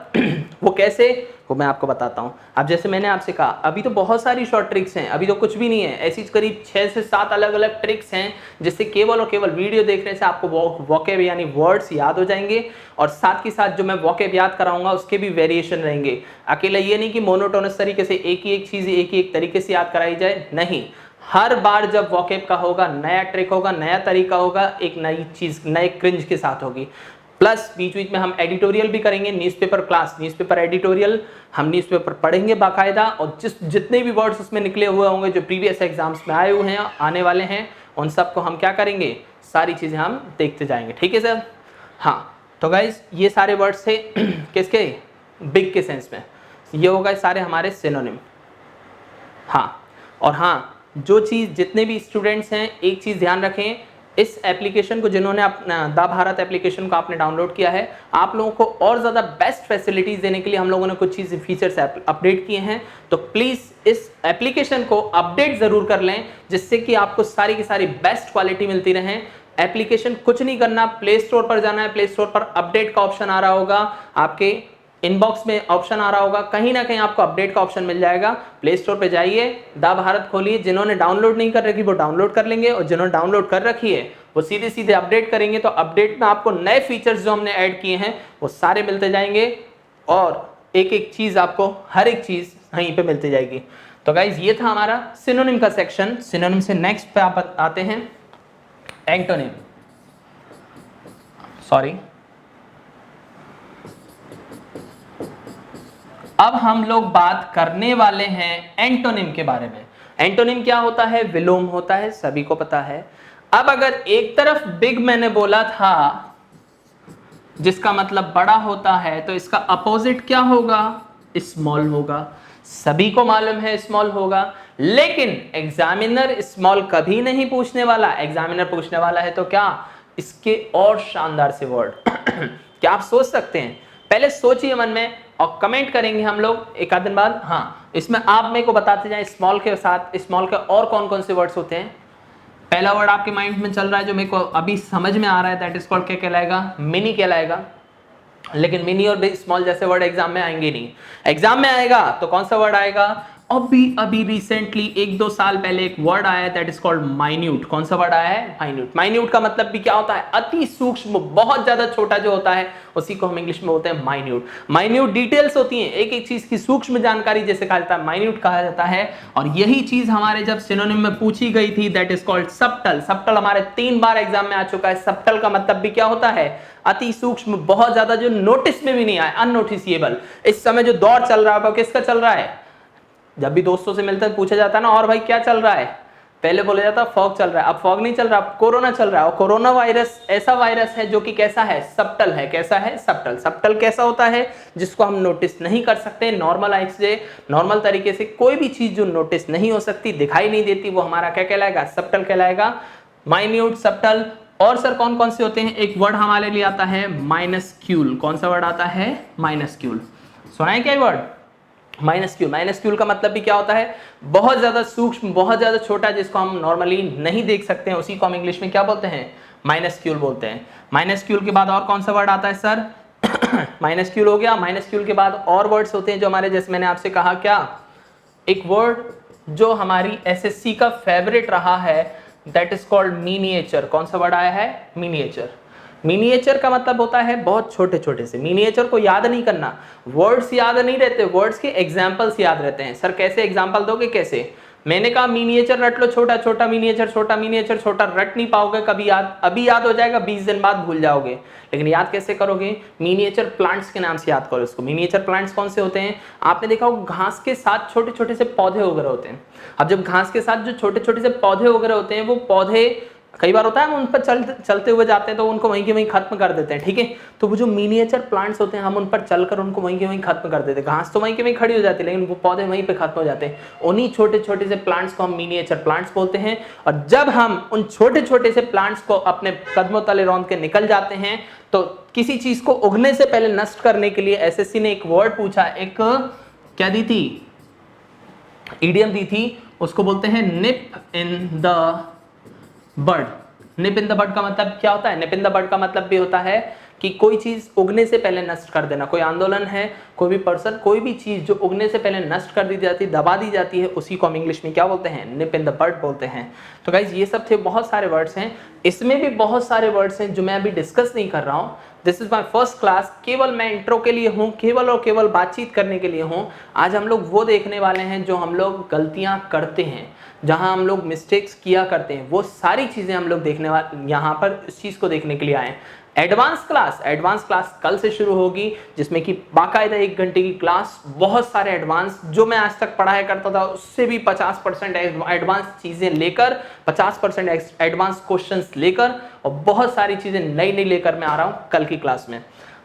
वो कैसे, वो मैं आपको बताता हूं। अब जैसे मैंने आपसे कहा, अभी तो बहुत सारी शॉर्ट ट्रिक्स हैं, अभी तो कुछ भी नहीं है, ऐसी करीब 6 से 7 अलग अलग ट्रिक्स हैं, जिससे केवल और केवल वीडियो देखने से आपको वोकैब यानी वर्ड्स याद हो जाएंगे, और साथ ही साथ जो मैं वोकैब याद कराऊंगा उसके भी वेरिएशन रहेंगे। अकेला ये नहीं कि मोनोटोनस तरीके से एक ही एक चीज एक ही एक तरीके से याद कराई जाए, नहीं, हर बार जब वोकैब का होगा नया ट्रिक होगा, नया तरीका होगा, एक नई चीज नए क्रिंज के साथ होगी। प्लस बीच बीच में हम एडिटोरियल भी करेंगे, न्यूज़पेपर क्लास, न्यूज़पेपर एडिटोरियल, हम न्यूज़पेपर पढ़ेंगे बाकायदा, और जितने भी वर्ड्स उसमें निकले हुए होंगे जो प्रीवियस एग्जाम्स में आए हुए हैं, आने वाले हैं, उन सबको हम क्या करेंगे, सारी चीजें हम देखते जाएंगे। ठीक है सर? हाँ, तो गाइज ये सारे वर्ड्स थे किसके? बिग के सेंस में। ये हो गए सारे हमारे सिनोनिम। हाँ, और हाँ, जो चीज़ जितने भी स्टूडेंट्स हैं, एक चीज़ ध्यान रखें, इस एप्लीकेशन को जिन्होंने अपना द भारत एप्लीकेशन को आपने डाउनलोड किया है, आप लोगों को और ज़्यादा बेस्ट फैसिलिटीज़ देने के लिए हम लोगों ने कुछ चीज़ फीचर्स अपडेट किए हैं। तो प्लीज़ इस एप्लीकेशन को अपडेट ज़रूर कर लें, जिससे कि आपको सारी की सारी बेस्ट क्वालिटी मिलती रहे। एप्लीकेशन कुछ नहीं करना, प्ले स्टोर पर जाना है, प्ले स्टोर पर अपडेट का ऑप्शन आ रहा होगा, आपके इनबॉक्स में ऑप्शन आ रहा होगा, कहीं ना कहीं आपको अपडेट का ऑप्शन मिल जाएगा। प्ले स्टोर पे जाइए, दा भारत खोलिए, जिन्होंने डाउनलोड नहीं कर रखी वो डाउनलोड कर लेंगे, और जिन्होंने डाउनलोड कर रखी है वो सीधे सीधे अपडेट करेंगे। तो अपडेट में आपको नए फीचर्स जो हमने ऐड किए हैं वो सारे मिलते जाएंगे, और एक एक चीज आपको, हर एक चीज वहीं पे मिलती जाएगी। तो गाइज ये था हमारा सिनोनिम का सेक्शन। सिनोनिम से नेक्स्ट पे आप आते हैं एंटोनिम। सॉरी, अब हम लोग बात करने वाले हैं एंटोनिम के बारे में। एंटोनिम क्या होता है? विलोम होता है, सभी को पता है। अब अगर एक तरफ बिग मैंने बोला था जिसका मतलब बड़ा होता है, तो इसका अपोजिट क्या होगा? स्मॉल होगा। सभी को मालूम है स्मॉल होगा, लेकिन एग्जामिनर स्मॉल कभी नहीं पूछने वाला। एग्जामिनर पूछने वाला है तो क्या? इसके और शानदार से वर्ड। क्या आप सोच सकते हैं? पहले सोचिए मन में और कमेंट करेंगे हम लोग एक आध दिन बाद। हाँ, इसमें आप मेरे को बताते जाएं स्मॉल के साथ स्मॉल के और कौन कौन से वर्ड्स होते हैं। पहला वर्ड आपके माइंड में चल रहा है जो मेरे को अभी समझ में आ रहा है, दैट इज कॉल्ड क्या कहलाएगा? मिनी कहलाएगा। लेकिन मिनी और स्मॉल जैसे वर्ड एग्जाम में आएंगे नहीं। एग्जाम में आएगा तो कौन सा वर्ड आएगा? अभी रिसेंटली 1-2 साल पहले एक वर्ड आया है, दैट इज कॉल्ड माइन्यूट। कौन सा वर्ड आया है? माइन्यूट। माइन्यूट का मतलब भी क्या होता है? अति सूक्ष्म, बहुत ज्यादा छोटा जो होता है उसी को हम इंग्लिश में बोलते हैं माइन्यूट। माइन्यूट डिटेल्स होती हैं, एक एक चीज की सूक्ष्म जानकारी जैसे कहा जाता है, माइन्यूट कहा जाता है। और यही चीज हमारे जब सिनोनिम में पूछी गई थी, that is called subtle. Subtle हमारे 3 बार एग्जाम में आ चुका है। सबटल का मतलब भी क्या होता है? अति सूक्ष्म, बहुत ज्यादा, जो नोटिस में भी नहीं आए, अननोटिसिएबल। इस समय जो दौर चल रहा है किसका चल रहा है? जब भी दोस्तों से मिलते हैं पूछा जाता है ना, और भाई क्या चल रहा है? पहले बोला जाता फॉग चल रहा है, अब फॉग नहीं चल रहा, अब कोरोना चल रहा है। और कोरोना वायरस ऐसा वायरस है जो कि कैसा है? सबटल है। कैसा है? सबटल। सबटल कैसा होता है? जिसको हम नोटिस नहीं कर सकते। नॉर्मल आई से, नॉर्मल तरीके से कोई भी चीज जो नोटिस नहीं हो सकती, दिखाई नहीं देती, वो हमारा क्या कहलाएगा? सबटल कहलाएगा। Minute, subtle. और सर कौन कौन से होते हैं? एक वर्ड हमारे लिए आता है माइनस्क्यूल। कौन सा वर्ड आता है? माइनस्क्यूल। सुना है क्या वर्ड? माइनस्क्यूल। माइनस्क्यूल का मतलब भी क्या होता है? बहुत ज्यादा सूक्ष्म, बहुत ज्यादा छोटा, जिसको हम नॉर्मली नहीं देख सकते हैं, उसी को हम इंग्लिश में क्या बोलते हैं? माइनस्क्यूल बोलते हैं। माइनस्क्यूल के बाद और कौन सा वर्ड आता है सर? माइनस्क्यूल हो गया। माइनस्क्यूल के बाद और वर्ड्स होते हैं जो हमारे, जैसे मैंने आपसे कहा, क्या एक वर्ड जो हमारी एसएससी का फेवरेट रहा है, दैट इज कॉल्ड मिनिएचर। कौन सा वर्ड आया है? मिनिएचर। मिनिएचर का मतलब होता है बहुत छोटे छोटे से। मिनिएचर को याद नहीं करना, वर्ड्स याद नहीं रहते, वर्ड्स के एग्जाम्पल्स याद रहते हैं। सर कैसे एग्जाम्पल दोगे? कैसे? मैंने कहा मिनिएचर रट लो, छोटा छोटा मिनिएचर, छोटा मिनिएचर, छोटा। रट नहीं पाओगे कभी, याद अभी याद हो जाएगा, 20 दिन बाद भूल जाओगे। लेकिन याद कैसे करोगे? मिनिएचर प्लांट्स के नाम से याद करो इसको। मिनिएचर प्लांट्स कौन से होते हैं? आपने देखा होगा घास के साथ छोटे छोटे से पौधे वगैरह होते हैं। अब जब घास के साथ जो छोटे छोटे से पौधे वगैरह होते हैं, वो पौधे कई बार होता है हम उन पर चलते हुए जाते हैं तो उनको वहीं के वहीं खत्म कर देते हैं, ठीक है। तो वो जो मिनिएचर प्लांट्स होते हैं, हम उन पर चलकर उनको वहीं के वहीं खत्म कर देते हैं। घास तो वहीं के वहीं खड़ी हो जाती है, लेकिन वो पौधे वहीं पे खत्म हो जाते हैं। उन्हीं छोटे छोटे से प्लांट्स को हम मिनिएचर प्लांट्स बोलते हैं। और जब हम उन छोटे छोटे से प्लांट्स को अपने कदमों तले रौंद के निकल जाते हैं, तो किसी चीज को उगने से पहले नष्ट करने के लिए एसएससी ने एक वर्ड पूछा, एक क्या दी थी? इडियम दी थी, उसको बोलते हैं निप in the bud. Nib in the बड का मतलब क्या होता है? निप इन द बड का मतलब भी होता है कि कोई चीज उगने से पहले नष्ट कर देना। कोई आंदोलन है, कोई भी पर्सन, कोई भी चीज जो उगने से पहले नष्ट कर दी जाती है, दबा दी जाती है, उसी को हम इंग्लिश में क्या बोलते हैं? निप इन द बड बोलते हैं। तो गाइज ये सब थे, बहुत सारे वर्ड्स हैं। इसमें भी बहुत सारे वर्ड्स हैं जो मैं अभी डिस्कस नहीं कर रहा हूँ। This is my first class. केवल मैं इंट्रो के लिए हूँ, केवल और केवल बातचीत करने के लिए हूँ। आज हम लोग वो देखने वाले हैं जो हम लोग गलतियाँ करते हैं, जहाँ हम लोग मिस्टेक्स किया करते हैं, वो सारी चीज़ें हम लोग देखने वाले, यहाँ पर इस चीज़ को देखने के लिए आए। एडवांस क्लास कल से शुरू होगी, जिसमें कि बाकायदा 1 घंटे की क्लास, बहुत सारे एडवांस जो मैं आज तक पढ़ाया करता था उससे भी 50% एडवांस चीज़ें लेकर, 50% एडवांस क्वेश्चंस लेकर, और बहुत सारी चीज़ें नई नई लेकर मैं आ रहा हूँ कल की क्लास में।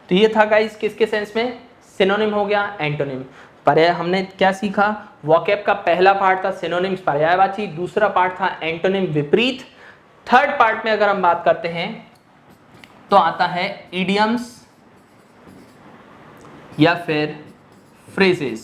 तो ये था गाइस किसके सेंस में? सिनोनिम हो गया, एंटोनिम। पर्याय हमने क्या सीखा? वोकैब का पहला पार्ट था सिनोनिम्स, पर्यायवाची। दूसरा पार्ट था एंटोनिम, विपरीत। थर्ड पार्ट में अगर हम बात करते हैं तो आता है इडियम्स या फिर फ्रेजेस।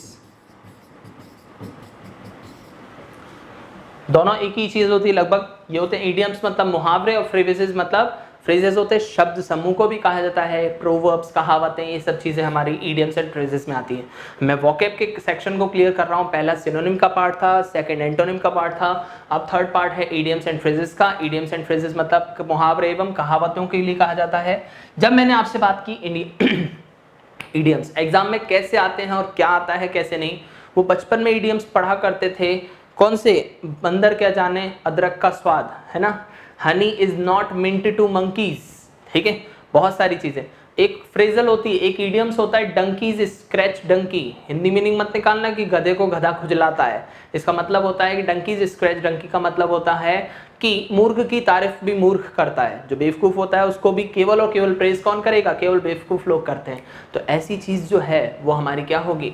दोनों एक ही चीज होती है लगभग। ये होते हैं इडियम्स मतलब मुहावरे, और फ्रेजेस मतलब फ्रेजेस होते हैं शब्द समूह को भी कहा जाता है, प्रोवर्ब्स, कहावतें, ये सब चीज़ें हमारी इडियम्स एंड फ्रेजेस में आती हैं। मैं वोकैब के सेक्शन को क्लियर कर रहा हूँ। पहला सिनोनिम का पार्ट था, सेकंड एंटोनिम का पार्ट था, अब थर्ड पार्ट है इडियम्स एंड फ्रेजेस का। इडियम्स एंड फ्रेजेस मतलब मुहावरे एवं कहावतों के लिए कहा जाता है। जब मैंने आपसे बात की इडियम्स एग्जाम में कैसे आते हैं और क्या आता है कैसे नहीं, वो बचपन में इडियम्स पढ़ा करते थे। कौन से? बंदर क्या जाने अदरक का स्वाद, है ना, honey is not meant to monkeys, ठीक है, बहुत सारी चीजें। एक फ्रेजल होती है, एक इडियम्स होता है donkeys scratch donkey. Hindi meaning मत निकालना कि गधे को गधा खुजलाता है, इसका मतलब होता है कि डंकीज स्क्रैच डंकी का मतलब होता है कि मूर्ख की तारीफ भी मूर्ख करता है। जो बेवकूफ होता है उसको भी केवल और केवल प्रेज कौन करेगा? केवल बेवकूफ लोग करते हैं। तो ऐसी चीज जो है वो हमारी क्या होगी?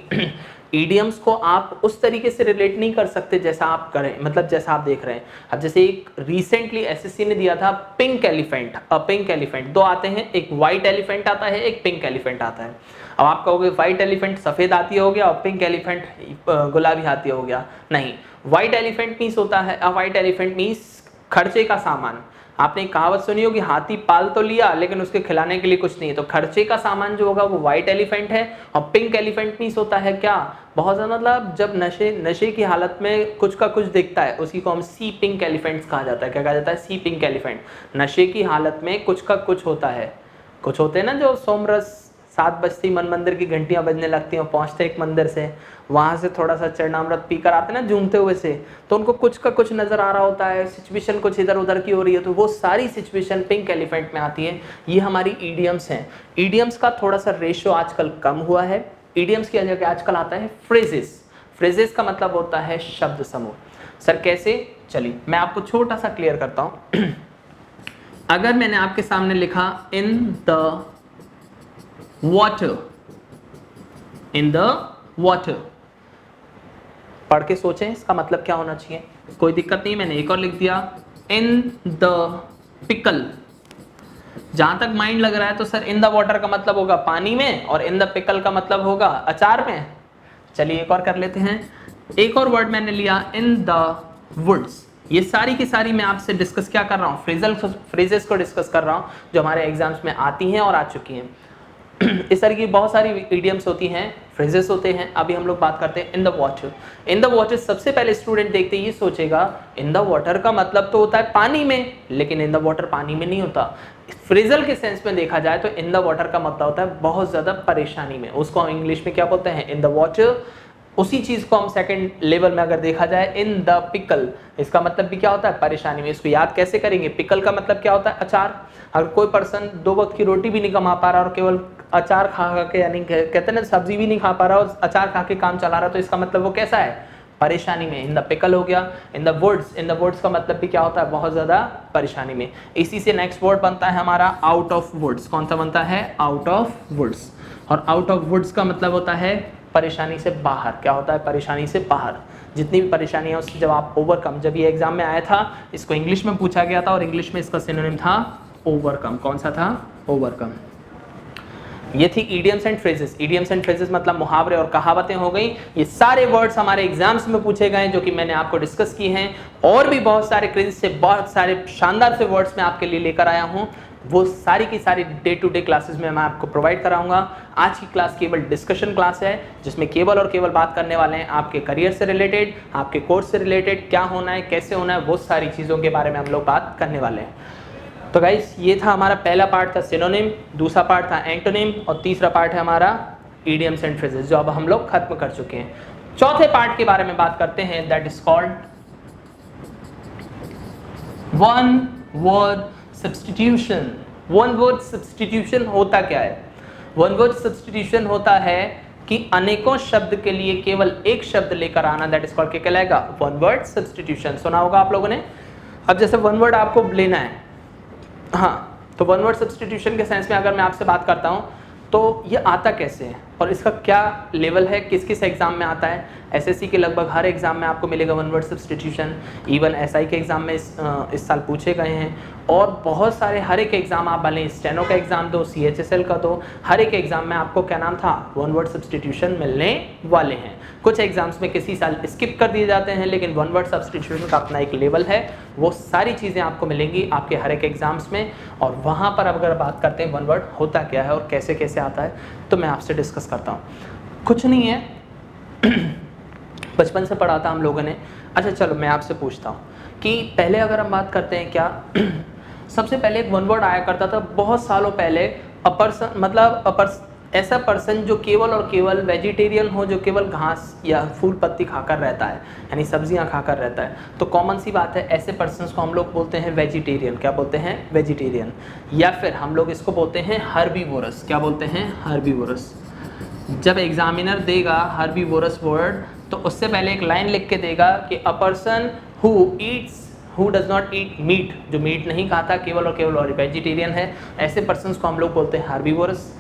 इडियम्स को आप उस तरीके से रिलेट नहीं कर सकते जैसा आप करें, मतलब जैसा आप देख रहे हैं। अब जैसे एक रिसेंटली एसएससी ने दिया था पिंक एलिफेंट, पिंक एलिफेंट, दो आते हैं, एक व्हाइट एलिफेंट आता है, एक पिंक एलिफेंट आता है। अब आप कहोगे व्हाइट एलिफेंट सफेद हाथी हो गया और पिंक एलिफेंट गुलाबी हाथी हो गया। नहीं, व्हाइट एलिफेंट मीन्स होता है, व्हाइट एलिफेंट मीन्स खर्चे का सामान। आपने एक कहावत सुनी होगी, हाथी पाल तो लिया लेकिन उसके खिलाने के लिए कुछ नहीं है। तो खर्चे का सामान जो होगा वो व्हाइट एलिफेंट है। और पिंक एलिफेंट मीन्स होता है क्या? बहुत ज़्यादा, मतलब जब नशे की हालत में कुछ का कुछ दिखता है उसी को हम सी पिंक एलिफेंट्स कहा जाता है। क्या कहा जाता है? सी पिंक एलिफेंट। नशे की हालत में कुछ का कुछ होता है। कुछ होते हैं ना जो सोमरस 7 बजती मन मंदिर की घंटियां बजने लगती हैं, पहुंचते एक मंदिर से, वहां से थोड़ा सा चरणामृत पीकर आते हैं ना झूमते हुए से, तो उनको कुछ का कुछ नजर आ रहा होता है, सिचुएशन कुछ इधर उधर की हो रही है, तो वो सारी सिचुएशन पिंक एलिफेंट में आती है। ये हमारी ईडियम्स हैं। ईडियम्स का थोड़ा सा रेशियो आजकल कम हुआ है। ईडियम्स की जगह आजकल आता है फ्रेजेस। फ्रेजेस का मतलब होता है शब्द समूह। सर कैसे? चलिए मैं आपको छोटा सा क्लियर करता हूं। अगर मैंने आपके सामने लिखा in the water, in the water, पढ़ के सोचें इसका मतलब क्या होना चाहिए, कोई दिक्कत नहीं। मैंने एक और लिख दिया इन द पिकल। जहां तक माइंड लग रहा है तो सर इन द वाटर का मतलब होगा पानी में और इन द पिकल का मतलब होगा अचार में। चलिए एक और कर लेते हैं। एक और वर्ड मैंने लिया इन द वुड्स। ये सारी की सारी मैं आपसे डिस्कस क्या कर रहा हूँ? फ्रेजेस को डिस्कस कर रहा हूँ जो हमारे एग्जाम्स में आती हैं और आ चुकी हैं। इस तरह की बहुत सारी इडियम्स होती हैं, फ्रेजेस होते हैं। अभी हम लोग बात करते हैं in the water. In the water सबसे पहले स्टूडेंट देखते ये सोचेगा इन द वाटर का मतलब तो होता है पानी में, लेकिन इन द वाटर पानी में नहीं होता। फ्रेजल के सेंस में देखा जाए तो इन द वाटर का मतलब होता है बहुत ज्यादा परेशानी में। उसको हम इंग्लिश में क्या बोलते हैं? In the water. उसी चीज को हम सेकंड लेवल में अगर देखा जाए इन द पिकल, इसका मतलब भी क्या होता है? परेशानी में। इसको याद कैसे करेंगे? पिकल का मतलब क्या होता है? अचार। अगर कोई पर्सन 2 वक्त की रोटी भी नहीं कमा पा रहा और केवल अचार खा के, यानी कहते हैं ना सब्जी भी नहीं खा पा रहा और अचार खा के काम चला रहा, तो इसका मतलब वो कैसा है? परेशानी में। इन द पिकल हो गया। In the woods, in the woods का मतलब भी क्या होता है? बहुत ज्यादा परेशानी में। इसी से नेक्स्ट वर्ड बनता है हमारा आउट ऑफ वुड्स। कौन सा बनता है? Out of woods. और आउट ऑफ वुड्स का मतलब होता है परेशानी से बाहर। क्या होता है? परेशानी से बाहर। जितनी भी परेशानी है उससे जब आप ओवरकम, जब ये एग्जाम में आया था इसको इंग्लिश में पूछा गया था और इंग्लिश में इसका सिनोनिम था ओवरकम। कौन सा था? ओवरकम। ये थी idioms and phrases. Idioms and phrases मतलब मुहावरे और कहावतें हो गई। ये सारे वर्ड्स हमारे एग्जाम्स में पूछे गए जो कि मैंने आपको डिस्कस किए हैं। और भी बहुत सारे क्रेज से बहुत सारे शानदार से वर्ड्स मैं आपके लिए लेकर आया हूँ। वो सारी की सारी डे टू डे क्लासेस में मैं आपको प्रोवाइड कराऊंगा। आज की क्लास केवल डिस्कशन क्लास है जिसमें केवल और केवल बात करने वाले हैं आपके करियर से रिलेटेड, आपके कोर्स से रिलेटेड, क्या होना है, कैसे होना है, वो सारी चीज़ों के बारे में हम लोग बात करने वाले हैं। तो गाइस ये था हमारा पहला पार्ट था सिनोनिम, दूसरा पार्ट था एंटोनिम और तीसरा पार्ट है हमारा इडियम्स एंड फ्रेजेस जो अब हम लोग खत्म कर चुके हैं। चौथे पार्ट के बारे में बात करते हैं, that is called one word substitution. One word substitution होता क्या है? वन वर्ड सब्स्टिट्यूशन होता है कि अनेकों शब्द के लिए केवल एक शब्द लेकर आना, दैट इज कॉल्ड क्या कहलाएगा? One word substitution. सुना होगा आप लोगों ने। अब जैसे वन वर्ड आपको लेना है, हाँ, तो वन वर्ड सब्स्टिट्यूशन के सेंस में अगर मैं आपसे बात करता हूँ तो ये आता कैसे है? और इसका क्या लेवल है, किस किस एग्जाम में आता है। एसएससी के लगभग हर एग्जाम में आपको मिलेगा one word substitution, even SI के एग्जाम में इस साल पूछे गए हैं, और बहुत सारे हर एक एग्जाम आप भले स्टेनो का एग्जाम दो, सीएचएसएल का दो, हर एक एग्जाम में आपको क्या नाम था, वन वर्ड सब्स्टिट्यूशन मिलने वाले हैं। कुछ एग्जाम्स में किसी साल स्किप कर दिए जाते हैं, लेकिन वन वर्ड सब्स्टिट्यूशन का अपना एक लेवल है, वो सारी चीज़ें आपको मिलेंगी आपके हर एक एग्जाम्स में। और वहाँ पर अगर बात करते हैं वन वर्ड होता क्या है और कैसे कैसे आता है, तो मैं आपसे डिस्कस करता हूँ। कुछ नहीं है, बचपन से पढ़ा था हम लोगों ने। अच्छा चलो मैं आपसे पूछता हूँ कि पहले अगर हम बात करते हैं क्या सबसे पहले एक वन वर्ड आया करता था बहुत सालों पहले, अ पर्सन, मतलब ऐसा पर्सन जो केवल और केवल वेजिटेरियन हो, जो केवल घास या फूल पत्ती खाकर रहता है, यानी सब्जियां खाकर रहता है। तो कॉमन सी बात है, ऐसे पर्सन्स को हम लोग बोलते हैं वेजिटेरियन। क्या बोलते हैं? वेजिटेरियन। या फिर हम लोग इसको बोलते हैं हर्बीवोरस। क्या बोलते हैं? हर्बीवोरस। जब एग्जामिनर देगा हर्बीवोरस वर्ड, तो उससे पहले एक लाइन लिख के देगा कि a person who does not eat meat, जो मीट नहीं खाता, केवल और केवल वेजिटेरियन है, ऐसे पर्सन्स को हम लोग बोलते हैं हर्बीवोरस।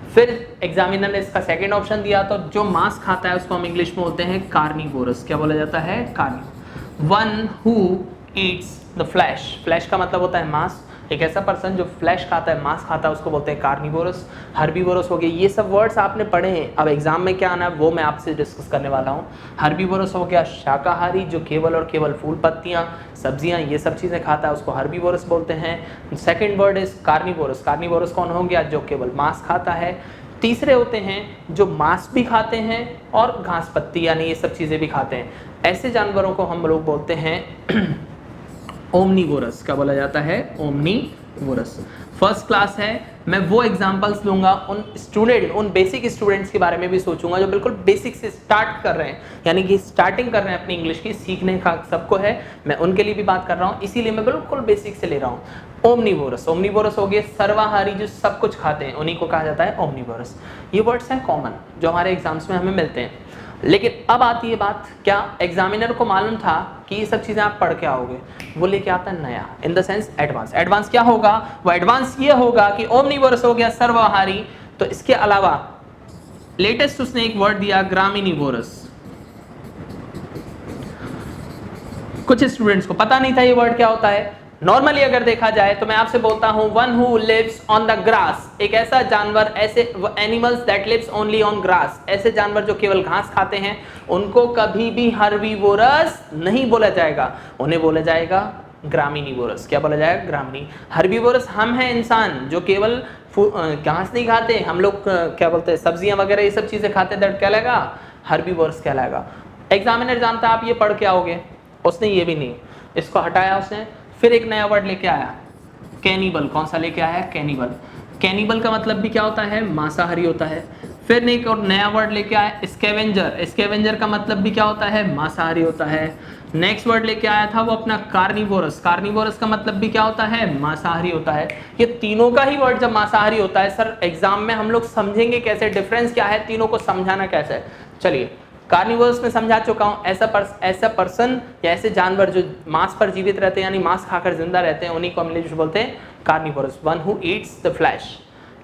फिर एग्जामिनर ने इसका सेकंड ऑप्शन दिया, तो जो मांस खाता है उसको हम इंग्लिश में बोलते हैं कार्निवोरस। क्या बोला जाता है? कार्नि। One who eats the flesh, flesh का मतलब होता है मांस, एक ऐसा पर्सन जो फ्लैश खाता है, मांस खाता है, उसको बोलते हैं कार्निवोरस। हर्बीवोरस हो गया। ये सब वर्ड्स आपने पढ़े हैं, अब एग्जाम में क्या आना है वो मैं आपसे डिस्कस करने वाला हूँ। हर्बीवोरस हो गया शाकाहारी, जो केवल और केवल फूल पत्तियाँ, सब्जियाँ, ये सब चीज़ें खाता है, उसको हर्बीवोरस बोलते हैं। Second word is carnivorous. Carnivorous कौन हो गया? जो केवल मांस खाता है। तीसरे होते हैं जो मांस भी खाते हैं और घास पत्ती यानी ये सब चीज़ें भी खाते हैं, ऐसे जानवरों को हम लोग बोलते हैं ओमनीवोरस। क्या बोला जाता है? ओमनीवोरस। फर्स्ट क्लास है, मैं वो एग्जांपल्स लूंगा उन बेसिक स्टूडेंट्स के बारे में भी सोचूंगा जो बिल्कुल बेसिक से स्टार्ट कर रहे हैं, यानी कि स्टार्टिंग कर रहे हैं अपनी इंग्लिश की, सीखने का सबको है, मैं उनके लिए भी बात कर रहा हूँ, इसीलिए मैं बिल्कुल बेसिक से ले रहा हूँ। ओमनीवोरस, ओमनीवोरस हो गए सर्वाहारी, जो सब कुछ खाते हैं, उन्हीं को कहा जाता है ओमनीवोरस। ये वर्ड्स हैं कॉमन जो हमारे एग्जाम्स में हमें मिलते हैं। लेकिन अब आती है बात, क्या एग्जामिनर को मालूम था कि ये सब चीज़ें आप पढ़ के आओगे? वो लेके आता है नया, इन द सेंस एडवांस। एडवांस क्या होगा? वो एडवांस ये होगा कि ओमनीवोरस हो गया सर्वाहारी, तो इसके अलावा लेटेस्ट उसने एक वर्ड दिया ग्रामिनीवोरस। कुछ स्टूडेंट्स को पता नहीं था ये वर्ड क्या होता है। नॉर्मली अगर देखा जाए तो मैं आपसे बोलता हूं one who lives on the grass, एक ऐसा जानवर, ऐसे animals that lives only on grass, ऐसे जानवर जो केवल घास खाते हैं, उनको कभी भी हर्बीवोरस नहीं बोला जाएगा, उन्हें बोला जाएगा ग्रामिनीवोरस। क्या बोला जाएगा? ग्रामिनी। हर्बीवोरस हम हैं इंसान जो केवल घास नहीं खाते, हम लोग क्या बोलते हैं सब्जियां वगैरह ये सब चीजें खाते, दैट क्या लगेगा? हर्बीवोरस कहलाएगा। एग्जामिनर जानता है आप ये पढ़ के आओगे, उसने ये भी नहीं, इसको हटाया उसने, फिर एक नया वर्ड लेके आया कैनिबल। कौन सा लेके आया? कैनिबल। कैनिबल का मतलब भी क्या होता है? मांसाहारी होता है। फिर एक और नया वर्ड लेके आया स्कैवेंजर। स्कैवेंजर का मतलब भी क्या होता है? मांसाहारी होता है। नेक्स्ट वर्ड लेके आया था वो अपना कार्निवोरस। कार्निवोरस का मतलब भी क्या होता है? मांसाहारी होता है। ये तीनों का ही वर्ड जब मांसाहारी होता है, सर एग्जाम में हम लोग समझेंगे कैसे, डिफरेंस क्या है, तीनों को समझाना कैसे है। चलिए, कार्निवोरस में समझा चुका हूँ, ऐसा पर्सन या ऐसे जानवर जो मांस पर जीवित रहते हैं, यानी मांस खाकर जिंदा रहते हैं, उन्हीं को हम इंग्लिश में बोलते हैं carnivorous, one who eats the flash.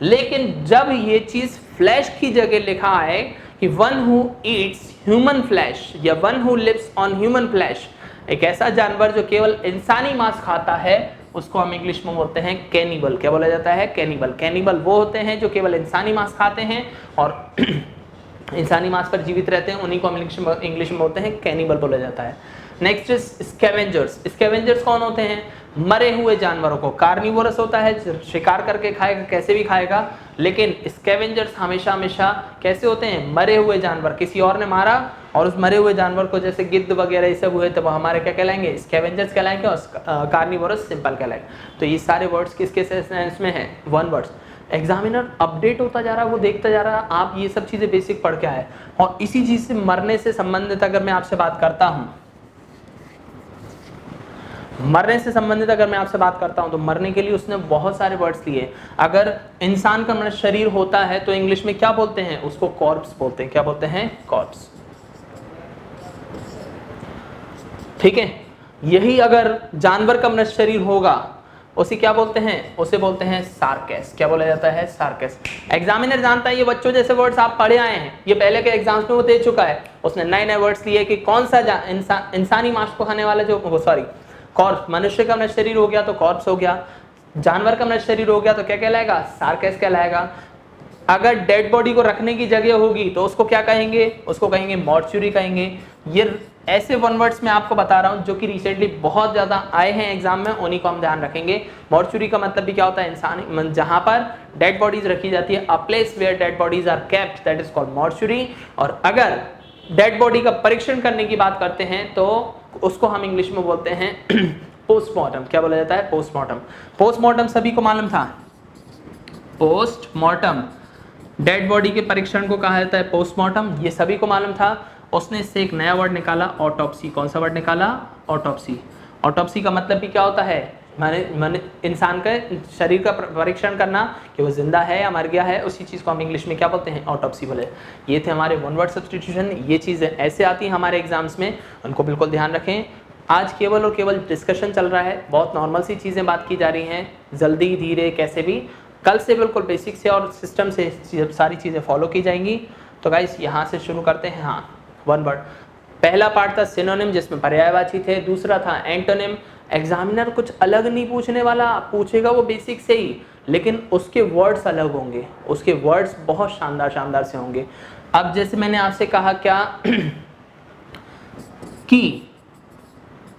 लेकिन जब ये चीज फ्लैश की जगह लिखा है कि one who eats human flesh या one who lives on human flesh, एक ऐसा जानवर जो केवल इंसानी मांस खाता है, उसको हम इंग्लिश में बोलते हैं कैनिबल। क्या बोला जाता है? कैनिबल। कैनिबल वो होते हैं जो केवल इंसानी मांस खाते हैं और इंसानी मांस पर जीवित रहते हैं, उन्हीं को हम इंग्लिश में बोलते हैं कैनिबल बोला जाता है। Next is scavengers. स्कैवेंजर्स कौन होते हैं? मरे हुए जानवरों को। कार्निवोरस होता है, शिकार करके खाएगा, कैसे भी खाएगा, लेकिन स्कैवेंजर्स हमेशा हमेशा कैसे होते हैं? मरे हुए जानवर, किसी और ने मारा और उस मरे हुए जानवर को, जैसे गिद्ध वगैरह ये सब हुए, तो वो हमारे क्या कहलाएंगे? स्कैवेंजर्स कहलाएंगे, और कार्निवोरस सिंपल कहलाएंगे। तो ये सारे वर्ड्स किसके सेंस में है? One words. एग्जामिनर अपडेट होता जा रहा है, वो देखता जा रहा है, आप ये सब चीजें बेसिक पढ़ के आए। और इसी चीज से मरने से संबंधित अगर मैं आपसे बात करता हूं, तो मरने के लिए उसने बहुत सारे वर्ड्स लिए। अगर इंसान का शरीर होता है तो इंग्लिश में क्या बोलते हैं? उसको कॉर्प्स बोलते हैं। क्या बोलते हैं? कॉर्प्स। ठीक है, यही अगर जानवर का मनुष्य शरीर होगा उसे क्या बोलते हैं, उसे बोलते हैं सार्कस। क्या बोला जाता है, सार्कस। एग्जामिनर जानता है ये बच्चों जैसे वर्ड्स आप पढ़े आए हैं, ये पहले के एग्जाम्स में वो दे चुका है, उसने नए नए वर्ड्स लिए कि कौन सा इंसानी मांस को खाने वाला जो सॉरी कॉर्प्स, मनुष्य का मृत शरीर हो गया तो कॉर्प्स हो गया, जानवर का मृत शरीर हो गया तो क्या कहलाएगा, सार्कस कहलाएगा। अगर डेड बॉडी को रखने की जगह होगी तो उसको क्या कहेंगे, उसको कहेंगे मॉर्चुरी कहेंगे। ये ऐसे वन वर्ड्स मैं आपको बता रहा हूं जो कि रिसेंटली बहुत ज्यादा आए हैं एग्जाम में, उन्हीं को हम ध्यान रखेंगे। मॉर्चुरी का मतलब भी क्या होता है, इंसान जहां पर डेड बॉडीज रखी जाती है, a place where dead bodies are kept that is called mortuary. और अगर डेड बॉडी का परीक्षण करने की बात करते हैं तो उसको हम इंग्लिश में बोलते हैं पोस्टमार्टम। क्या बोला जाता है, पोस्टमार्टम। पोस्टमार्टम सभी को मालूम था, पोस्टमार्टम डेड बॉडी के परीक्षण को कहा जाता है पोस्टमार्टम, ये सभी को मालूम था। उसने इससे एक नया वर्ड निकाला, ऑटोप्सी। कौन सा वर्ड निकाला, ऑटोप्सी। ऑटोप्सी का मतलब भी क्या होता है, माने इंसान के शरीर का परीक्षण करना कि वो जिंदा है या मर गया है, उसी चीज़ को हम इंग्लिश में क्या बोलते हैं, ऑटोप्सी बोले। ये थे हमारे वन वर्ड सब्स्टिट्यूशन। ये चीज़ें ऐसे आती हैं हमारे एग्जाम्स में, उनको बिल्कुल ध्यान रखें। आज केवल और केवल डिस्कशन चल रहा है, बहुत नॉर्मल सी चीज़ें बात की जा रही हैं, जल्दी धीरे कैसे भी। कल से बिल्कुल बेसिक से और सिस्टम से सारी चीज़ें फॉलो की जाएंगी। तो गाइस यहाँ से शुरू करते हैं। हाँ, वन वर्ड। पहला पार्ट था सिनोनिम जिसमें पर्यायवाची थे, दूसरा था एंटोनिम। एग्जामिनर कुछ अलग नहीं पूछने वाला, पूछेगा वो बेसिक से ही, लेकिन उसके वर्ड्स अलग होंगे, उसके वर्ड्स बहुत शानदार शानदार से होंगे। अब जैसे मैंने आपसे कहा क्या की,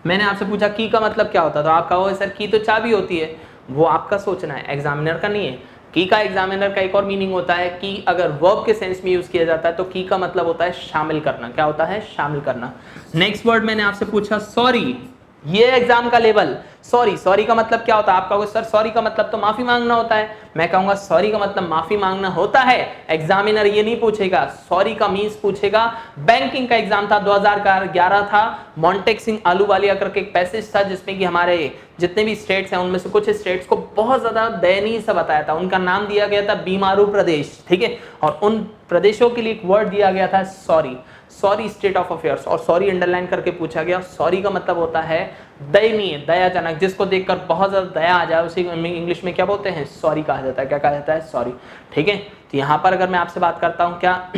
मैंने आपसे पूछा की का मतलब क्या होता है, तो आप कहोगे सर की तो चाबी होती है। वो आपका सोचना है, एग्जामिनर का नहीं है। की का एग्जामिनर का एक और मीनिंग होता है कि अगर वर्ब के सेंस में यूज किया जाता है तो की का मतलब होता है शामिल करना। क्या होता है, शामिल करना। नेक्स्ट वर्ड मैंने आपसे पूछा सॉरी, ये एग्जाम का लेवल। सॉरी, सॉरी का मतलब क्या होता है, आप कहोगे सर सॉरी का मतलब तो माफी मांगना होता है। मैं कहूंगा सॉरी का मतलब माफी मांगना होता है, एग्जामिनर ये नहीं पूछेगा। सॉरी का मीन्स पूछेगा। बैंकिंग का एग्जाम था 2011 था, मॉन्टेक सिंह आलूवालिया करके एक पैसेज था जिसमें कि हमारे जितने भी स्टेट्स हैं उनमें से कुछ स्टेट्स को बहुत ज्यादा दयनीय सा बताया था। उनका नाम दिया गया था बीमारू प्रदेश, ठीक है, और उन प्रदेशों के लिए एक वर्ड दिया गया था sorry. Sorry state of affairs, और सॉरी अंडरलाइन करके पूछा गया। सॉरी का मतलब होता है दयनीय, दयाजनक, जिसको देखकर बहुत ज्यादा दया आ जाए उसी इंग्लिश में क्या बोलते हैं, सॉरी कहा जाता है। क्या कहा जाता है, सॉरी, ठीक है। तो यहाँ पर अगर मैं आपसे बात करता हूँ, क्या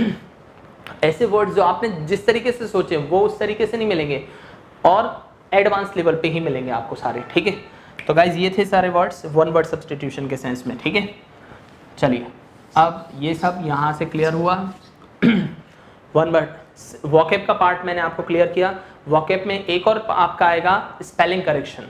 ऐसे वर्ड्स जो आपने जिस तरीके से सोचे वो उस तरीके से नहीं मिलेंगे, और एडवांस लेवल पे ही मिलेंगे आपको सारे, ठीक है। तो गाइज ये थे सारे वर्ड्स वन वर्ड सब्स्टिट्यूशन के सेंस में, ठीक है। चलिए अब ये सब यहाँ से क्लियर हुआ। वन वर्ड वॉकेब का पार्ट मैंने आपको क्लियर किया। वॉकेब में एक और आपका आएगा spelling correction.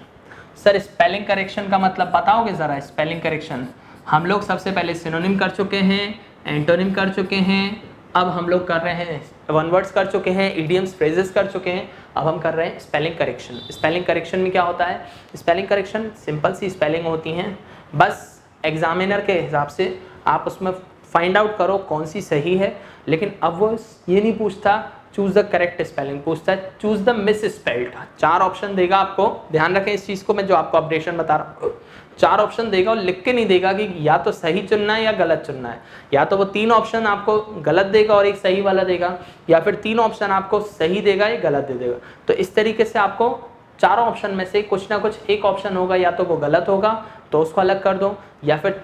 Sir spelling correction का मतलब बताओगे जरा, स्पेलिंग करेक्शन। हम लोग सबसे पहले सिनोनिम कर चुके हैं, एंटोनिम कर चुके हैं, अब हम लोग कर रहे हैं वन वर्ड्स कर चुके हैं, इडियम्स फ्रेजेस कर चुके हैं, अब हम कर रहे हैं स्पेलिंग करेक्शन। स्पेलिंग करेक्शन में क्या होता है, स्पेलिंग करेक्शन सिंपल सी स्पेलिंग होती हैं, बस एग्जामिनर के हिसाब से आप उसमें फाइंड आउट करो कौन सी सही है। लेकिन अब वो ये नहीं पूछता चूज द करेक्ट स्पेलिंग, पूछता है choose the miss spelled. 4 option देगा आपको, ध्यान रखें इस चीज को, मैं जो आपको अपडेशन बता रहा हूँ 4 ऑप्शन देगा और लिख के नहीं देगा कि या तो सही चुनना है या गलत चुनना है। या तो वो 3 ऑप्शन आपको गलत देगा और एक सही वाला देगा, या फिर 3 ऑप्शन आपको सही देगा या गलत दे देगा। तो इस तरीके से आपको 4 ऑप्शन में से कुछ ना कुछ एक ऑप्शन होगा, या तो वो गलत होगा तो उसको अलग कर दो, या फिर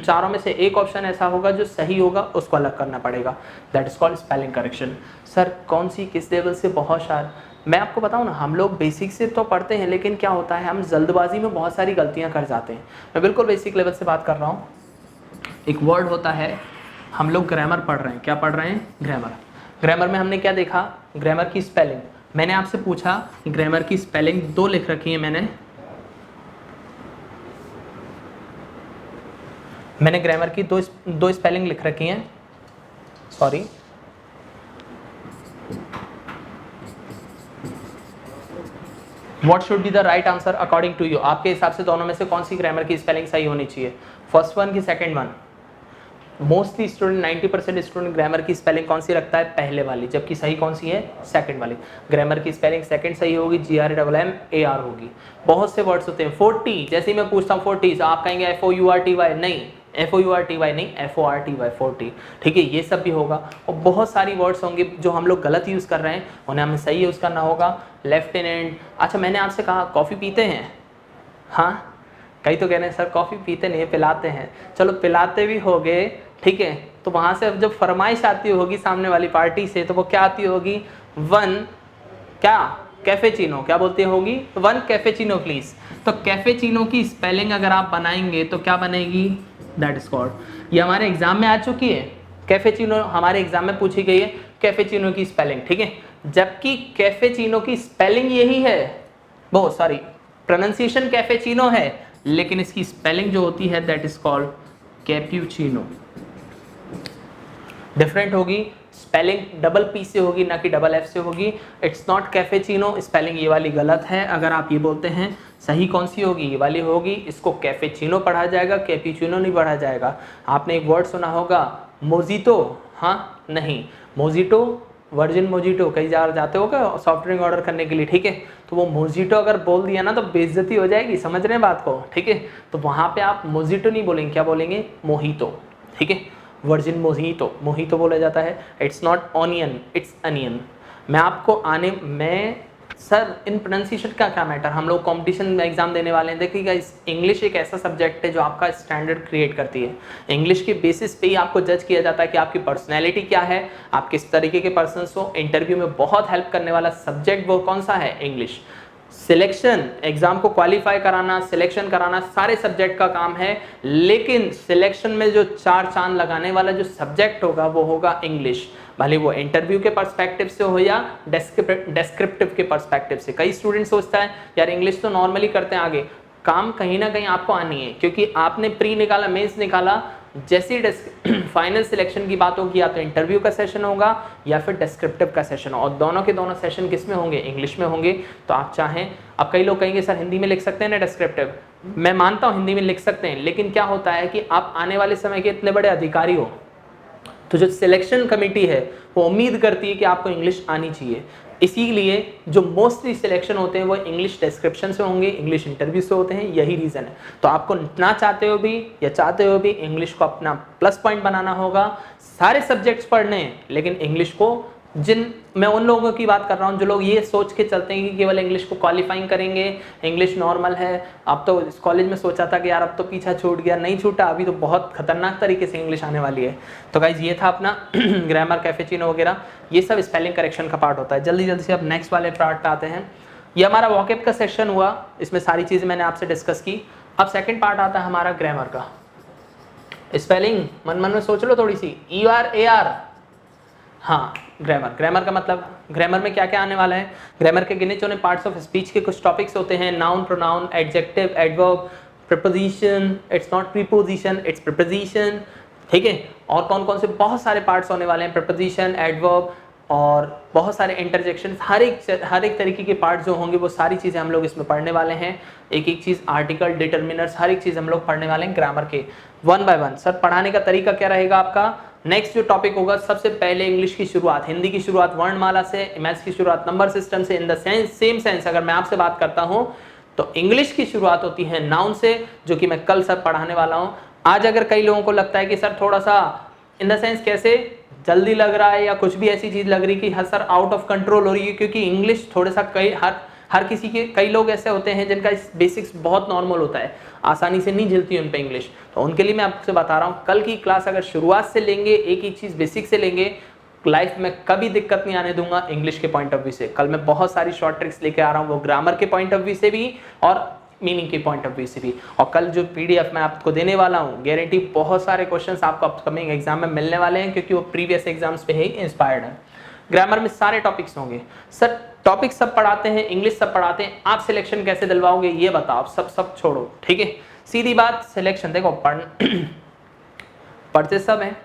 चारों में से एक ऑप्शन ऐसा होगा जो सही होगा, उसको अलग करना पड़ेगा। That is called spelling correction. Sir कौन सी किस लेवल से, बहुत सार मैं आपको बताऊं ना, हम लोग बेसिक से तो पढ़ते हैं, लेकिन क्या होता है हम जल्दबाजी में बहुत सारी गलतियां कर जाते हैं। मैं बिल्कुल बेसिक लेवल से बात कर रहा हूँ। एक वर्ड होता है, हम लोग ग्रामर पढ़ रहे हैं, क्या पढ़ रहे हैं, ग्रामर। ग्रामर में हमने क्या देखा, ग्रामर की स्पेलिंग। मैंने आपसे पूछा ग्रामर की स्पेलिंग 2 लिख रखी है, मैंने ग्रामर की दो स्पेलिंग लिख रखी हैं, sorry. What should be the right answer according to you, आपके हिसाब से दोनों में से कौन सी ग्रामर की स्पेलिंग सही होनी चाहिए, फर्स्ट वन की second one. Mostly student 90% student grammar की स्पेलिंग कौन सी रखता है, पहले वाली, जबकि सही कौन सी है, सेकंड वाली। ग्रामर की स्पेलिंग सेकंड सही होगी, GRAMMAR होगी। बहुत से वर्ड्स होते हैं 40, जैसे ही मैं पूछता हूँ 40 तो आप कहेंगे FOURTY, नहीं FOURTY नहीं, FORTY 40, ठीक है, ये सब भी होगा। और बहुत सारी वर्ड्स होंगे जो हम लोग गलत यूज़ कर रहे हैं, उन्हें हमें सही यूज़ करना होगा। लेफ्टिनेंट, अच्छा मैंने आपसे कहा कॉफ़ी पीते हैं, हाँ कई तो कह रहे हैं सर कॉफ़ी पीते नहीं पिलाते हैं, चलो पिलाते भी हो गए, ठीक है। तो वहाँ से अब जब फरमाइश आती होगी सामने वाली पार्टी से तो वो क्या आती होगी, 1 क्या कैफेचिनो, क्या बोलती होगी, 1 कैफेचिनो प्लीज। तो कैफेचिनो की स्पेलिंग अगर आप बनाएंगे तो क्या बनेगी, दैट इज कॉल्ड, ये हमारे एग्जाम में आ चुकी है, कैफेचिनो हमारे एग्जाम में पूछी गई है कैफेचिनो की स्पेलिंग, ठीक है। जबकि कैफेचिनो की स्पेलिंग यही है, वो सॉरी प्रोनाउंसिएशन कैफेचिनो है, लेकिन इसकी स्पेलिंग जो होती है दैट इज कॉल्ड कैप्यूचिनो। डिफरेंट होगी, स्पेलिंग डबल पी से होगी ना कि डबल एफ से होगी। इट्स नॉट कैफेचिनो, स्पेलिंग ये वाली गलत है। अगर आप ये बोलते हैं सही कौन सी होगी, ये वाली होगी, इसको कैफेचिनो पढ़ा जाएगा, कैप्यूचिनो नहीं पढ़ा जाएगा। आपने एक वर्ड सुना होगा मोजितो, हाँ नहीं, मोजिटो वर्जिन मोजिटो, कई जाते हो क्या सॉफ्ट ड्रिंक ऑर्डर करने के लिए, ठीक है। तो वो मोजिटो अगर बोल दिया ना तो बेइज्जती हो जाएगी, समझ रहे हैं बात को, ठीक है। तो वहाँ पे आप मोजिटो नहीं बोलेंगे, क्या बोलेंगे, मोहितो, ठीक है। वर्जिन मोहितो, मोहितो बोला जाता है। It's not onion, it's onion. मैं सर इन प्रोनाउंसिएशन का क्या मैटर, हम लोग कंपटीशन में एग्जाम देने वाले हैं। देखिएगा इंग्लिश एक ऐसा सब्जेक्ट है जो आपका स्टैंडर्ड क्रिएट करती है। इंग्लिश के बेसिस पे ही आपको जज किया जाता है कि आपकी पर्सनैलिटी क्या है, आप किस तरीके के पर्सन हो। इंटरव्यू में बहुत हेल्प करने वाला सब्जेक्ट वो कौन सा है, इंग्लिश। सिलेक्शन, एग्जाम को क्वालिफाई कराना, सिलेक्शन कराना सारे सब्जेक्ट का काम है, लेकिन सिलेक्शन में जो 4 चांद लगाने वाला जो सब्जेक्ट होगा वो होगा इंग्लिश, भले वो इंटरव्यू के पर्सपेक्टिव से हो या डेस्क्रिप्टिव के पर्सपेक्टिव से। कई स्टूडेंट सोचता है यार इंग्लिश तो नॉर्मली करते हैं, आगे काम कहीं ना कहीं आपको आनी है, क्योंकि आपने प्री निकाला, मेंस निकाला, जैसे ही फाइनल सिलेक्शन की बात होगी या तो इंटरव्यू का सेशन होगा या फिर डिस्क्रिप्टिव का सेशन, और दोनों के दोनों सेशन किस में होंगे, इंग्लिश में होंगे। तो आप चाहें, अब कई लोग कहेंगे सर हिंदी में लिख सकते हैं ना डिस्क्रिप्टिव, मैं मानता हूँ हिंदी में लिख सकते हैं, लेकिन क्या होता है कि आप आने वाले समय के इतने बड़े अधिकारी हो, तो जो सिलेक्शन कमेटी है वो उम्मीद करती है कि आपको इंग्लिश आनी चाहिए। इसीलिए जो मोस्टली सिलेक्शन होते हैं वो इंग्लिश डिस्क्रिप्शन से होंगे, इंग्लिश इंटरव्यू से होते हैं, यही रीज़न है। तो आपको ना चाहते हो भी या चाहते हो भी इंग्लिश को अपना प्लस पॉइंट बनाना होगा। सारे सब्जेक्ट्स पढ़ने हैं, लेकिन इंग्लिश को, मैं उन लोगों की बात कर रहा हूँ जो लोग ये सोच के चलते हैं कि केवल इंग्लिश को क्वालिफाइंग करेंगे, इंग्लिश नॉर्मल है। अब तो इस कॉलेज में सोचा था कि यार अब तो पीछा छूट गया, नहीं छूटा, अभी तो बहुत खतरनाक तरीके से इंग्लिश आने वाली है। तो गाइज ये था अपना ग्रामर, कैफेचिनो वगैरह, ये सब स्पेलिंग करेक्शन का पार्ट होता है। जल्दी जल्दी से अब नेक्स्ट वाले पार्ट पे आते हैं। ये हमारा वॉकेब का सेक्शन हुआ, इसमें सारी चीज़ें मैंने आपसे डिस्कस की। अब सेकेंड पार्ट आता है हमारा ग्रामर का। स्पेलिंग मन में सोच लो थोड़ी सी, ER AR, हाँ ग्रामर का मतलब, ग्रामर में क्या क्या आने वाला है। ग्रामर के गिने चुने पार्ट्स ऑफ स्पीच के कुछ टॉपिक्स होते हैं, noun, pronoun, adjective, adverb, preposition, it's not preposition it's preposition, ठीक है। और कौन कौन से बहुत सारे पार्ट्स होने वाले हैं, प्रीपोजिशन, एडवर्ब और बहुत सारे इंटरजेक्शन, हर एक तरीके के पार्ट जो होंगे वो सारी चीज़ें हम लोग इसमें पढ़ने वाले हैं। एक एक चीज़, आर्टिकल, डिटर्मिनर्स, हर एक चीज़ हम लोग पढ़ने वाले हैं ग्रामर के, 1 बाय 1। सर पढ़ाने का तरीका क्या रहेगा आपका, नेक्स्ट जो टॉपिक होगा, सबसे पहले इंग्लिश की शुरुआत, हिंदी की शुरुआत वर्णमाला से, मैथ्स की शुरुआत नंबर सिस्टम से। इन द सेम सेंस अगर मैं आपसे बात करता हूं तो इंग्लिश की शुरुआत होती है नाउन से, जो कि मैं कल सर पढ़ाने वाला हूं। आज अगर कई लोगों को लगता है कि सर थोड़ा सा इन द सेंस कैसे जल्दी लग रहा है या कुछ भी ऐसी चीज लग रही कि हाँ सर आउट ऑफ कंट्रोल हो रही है, क्योंकि इंग्लिश थोड़ा सा हर किसी के, कई लोग ऐसे होते हैं जिनका बेसिक्स बहुत नॉर्मल होता है, आसानी से नहीं झेलती उन पे इंग्लिश। तो उनके लिए मैं आपसे बता रहा हूँ, कल की क्लास अगर शुरुआत से लेंगे, एक एक चीज़ बेसिक से लेंगे, लाइफ में कभी दिक्कत नहीं आने दूंगा इंग्लिश के पॉइंट ऑफ व्यू से। कल मैं बहुत सारी शॉर्ट ट्रिक्स लेके आ रहा हूँ, वो ग्रामर के पॉइंट ऑफ व्यू से भी और मीनिंग के पॉइंट ऑफ व्यू से भी। और कल जो PDF मैं आपको देने वाला हूँ, गारंटी बहुत सारे क्वेश्चंस आपको अपकमिंग एग्जाम में मिलने वाले हैं, क्योंकि वो प्रीवियस एग्जाम्स पे ही इंस्पायर्ड है। ग्रामर में सारे टॉपिक्स होंगे। सर टॉपिक सब पढ़ाते हैं, इंग्लिश सब पढ़ाते हैं, आप सिलेक्शन कैसे दिलवाओगे ये बताओ, सब छोड़ो, ठीक है। सीधी बात, सिलेक्शन देखो, पढ़ते सब हैं,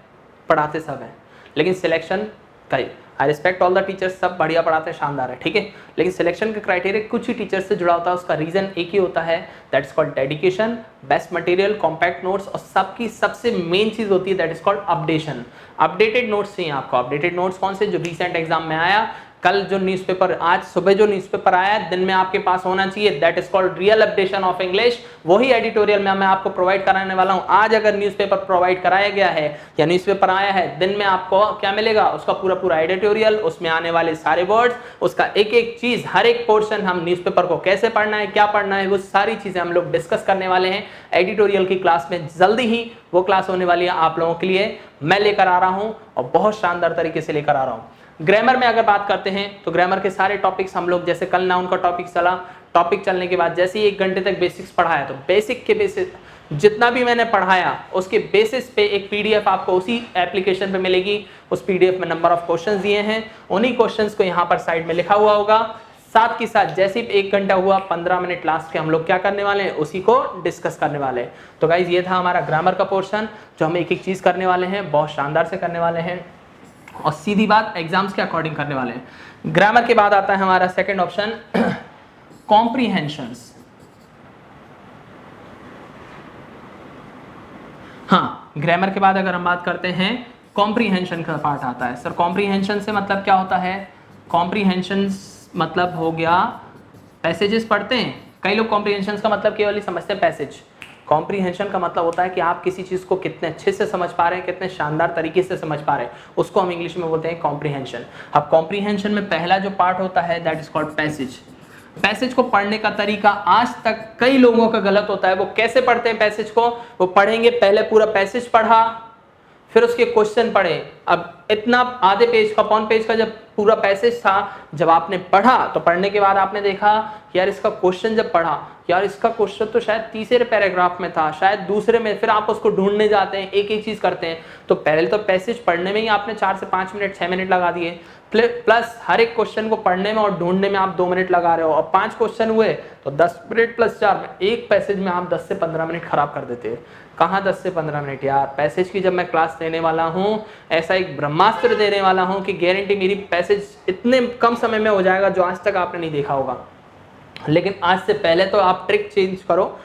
पढ़ाते सब हैं, लेकिन सिलेक्शन कई, I respect all the teachers, सब बढ़िया पढ़ाते हैं, शानदार है, ठीक है। लेकिन सिलेक्शन का क्राइटेरिया कुछ ही टीचर्स से जुड़ा होता है, उसका रीजन एक ही होता है, that is called dedication, best material, compact notes, और सबकी सबसे मेन चीज होती है that is called updation. Updated notes चाहिए आपको। अपडेटेड नोट्स कौन से, जो रिसेंट एग्जाम में आया, कल जो न्यूज़पेपर, आज सुबह जो न्यूज़पेपर आया दिन में आपके पास होना चाहिए, that is called real updation of English. वही एडिटोरियल में मैं आपको प्रोवाइड कराने वाला हूं। आज अगर न्यूज़पेपर प्रोवाइड कराया गया है या न्यूज़पेपर आया है, दिन में आपको क्या मिलेगा, उसका पूरा पूरा एडिटोरियल, उसमें आने वाले सारे वर्ड्स, उसका एक एक चीज, हर एक पोर्शन, हम न्यूज़पेपर को कैसे पढ़ना है, क्या पढ़ना है, वो सारी चीजें हम लोग डिस्कस करने वाले हैं एडिटोरियल की क्लास में। जल्दी ही वो क्लास होने वाली है आप लोगों के लिए, मैं लेकर आ रहा हूं और बहुत शानदार तरीके से लेकर आ रहा हूं। ग्रामर में अगर बात करते हैं तो ग्रामर के सारे टॉपिक्स हम लोग, जैसे कल नाउन का टॉपिक चला, टॉपिक चलने के बाद जैसे ही 1 घंटे तक बेसिक्स पढ़ाया, तो बेसिक के बेसिस जितना भी मैंने पढ़ाया उसके बेसिस पे एक पीडीएफ आपको उसी एप्लीकेशन पे मिलेगी। उस पीडीएफ में नंबर ऑफ क्वेश्चंस दिए हैं, उन्हीं क्वेश्चंस को यहाँ पर साइड में लिखा हुआ होगा। साथ के साथ जैसे ही 1 घंटा हुआ, 15 मिनट लास्ट के हम लोग क्या करने वाले हैं, उसी को डिस्कस करने वाले हैं। तो गाइज ये था हमारा ग्रामर का पोर्शन, जो हम एक एक चीज करने वाले हैं, बहुत शानदार से करने वाले हैं और सीधी बात एग्जाम्स के अकॉर्डिंग करने वाले हैं। ग्रामर के बाद आता है हमारा सेकंड ऑप्शन, कॉम्प्रीहेंशंस। हाँ, ग्रामर के बाद अगर हम बात करते हैं, कॉम्प्रीहेंशन का पार्ट आता है। सर कॉम्प्रीहेंशन से मतलब क्या होता है? कॉम्प्रीहेंशन मतलब हो गया, पैसेजेस पढ़ते हैं कई लोग, कॉम्प्रीहेंशन का मतलब केवल ही समझते हैं पैसेज। कॉम्प्रीहेंशन का मतलब होता है कि आप किसी चीज को कितने अच्छे से समझ पा रहे हैं, कितने शानदार तरीके से समझ पा रहे हैं, उसको हम इंग्लिश में बोलते हैं कॉम्प्रीहेंशन। अब कॉम्प्रीहेंशन में पहला जो पार्ट होता है that is called passage. Passage को पढ़ने का तरीका आज तक कई लोगों का गलत होता है। वो कैसे पढ़ते हैं पैसेज को? वो पढ़ेंगे, पहले पूरा पैसेज पढ़ा, फिर उसके क्वेश्चन पढ़े। अब इतना आधे पेज का, पौन पेज का जब पूरा पैसेज था, जब आपने पढ़ा तो पढ़ने के बाद आपने देखा यार इसका क्वेश्चन, जब पढ़ा यार इसका क्वेश्चन तो शायद तीसरे पैराग्राफ में था, शायद दूसरे में, फिर आप उसको ढूंढने जाते हैं, एक एक चीज करते हैं। तो पहले तो पैसेज पढ़ने में ही आपने 4 से 5 मिनट, 6 मिनट लगा दिए, प्लस हर एक क्वेश्चन को पढ़ने में और ढूंढने में आप 2 मिनट लगा रहे हो, और 5 क्वेश्चन हुए तो 10 मिनट प्लस 4 में एक पैसेज में आप 10 से 15 मिनट खराब कर देते हैं। कहाँ 10 से 15 मिनट यार, पैसेज की जब मैं क्लास देने वाला हूँ, ऐसा एक ब्रह्मास्त्र देने वाला हूँ कि गारंटी मेरी पैसेज इतने कम समय में हो जाएगा जो आज तक आपने नहीं देखा होगा। लेकिन आज से पहले तो आप ट्रिक चेंज करो।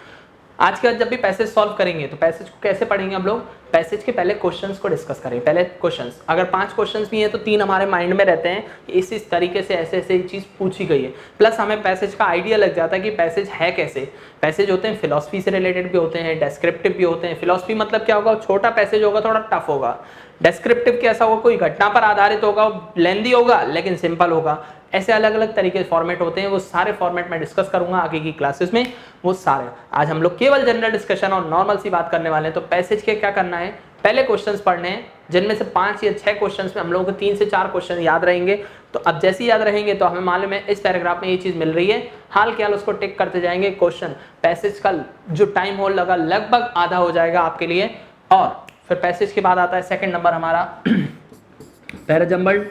आज के बाद जब भी पैसेज सॉल्व करेंगे तो पैसेज को कैसे पढ़ेंगे हम लोग? पैसेज के पहले क्वेश्चंस को डिस्कस करें। पहले क्वेश्चंस, अगर 5 क्वेश्चंस भी हैं तो 3 हमारे माइंड में रहते हैं कि इस तरीके से ऐसे ऐसे चीज़ पूछी गई है। प्लस हमें पैसेज का आइडिया लग जाता है कि पैसेज है कैसे। पैसेज होते हैं फिलॉसफी से रिलेटेड भी होते हैं, डेस्क्रिप्टिव भी होते हैं। फिलॉसफी मतलब क्या होगा? छोटा पैसेज होगा, थोड़ा टफ होगा। डेस्क्रिप्टिव कैसा होगा? कोई घटना पर आधारित होगा, लेंदी होगा लेकिन सिंपल होगा। ऐसे अलग अलग तरीके के फॉर्मेट होते हैं, वो सारे फॉर्मेट में डिस्कस करूंगा आगे की क्लासेस में, वो सारे। आज हम लोग केवल जनरल डिस्कशन और नॉर्मल सी बात करने वाले हैं। तो पैसेज के क्या करना है? पहले क्वेश्चंस पढ़ने हैं, जिनमें से 5 या 6 क्वेश्चंस में हम लोगों को 3 से 4 क्वेश्चन याद रहेंगे। तो अब जैसे ही याद रहेंगे तो हमें मालूम है इस पैराग्राफ में ये चीज़ मिल रही है, हाल क्या उसको टिक करते जाएंगे। क्वेश्चन पैसेज का जो टाइम होल्ड लगा लगभग आधा हो जाएगा आपके लिए। और फिर पैसेज के बाद आता है सेकंड नंबर हमारा पैराजंबल्ड।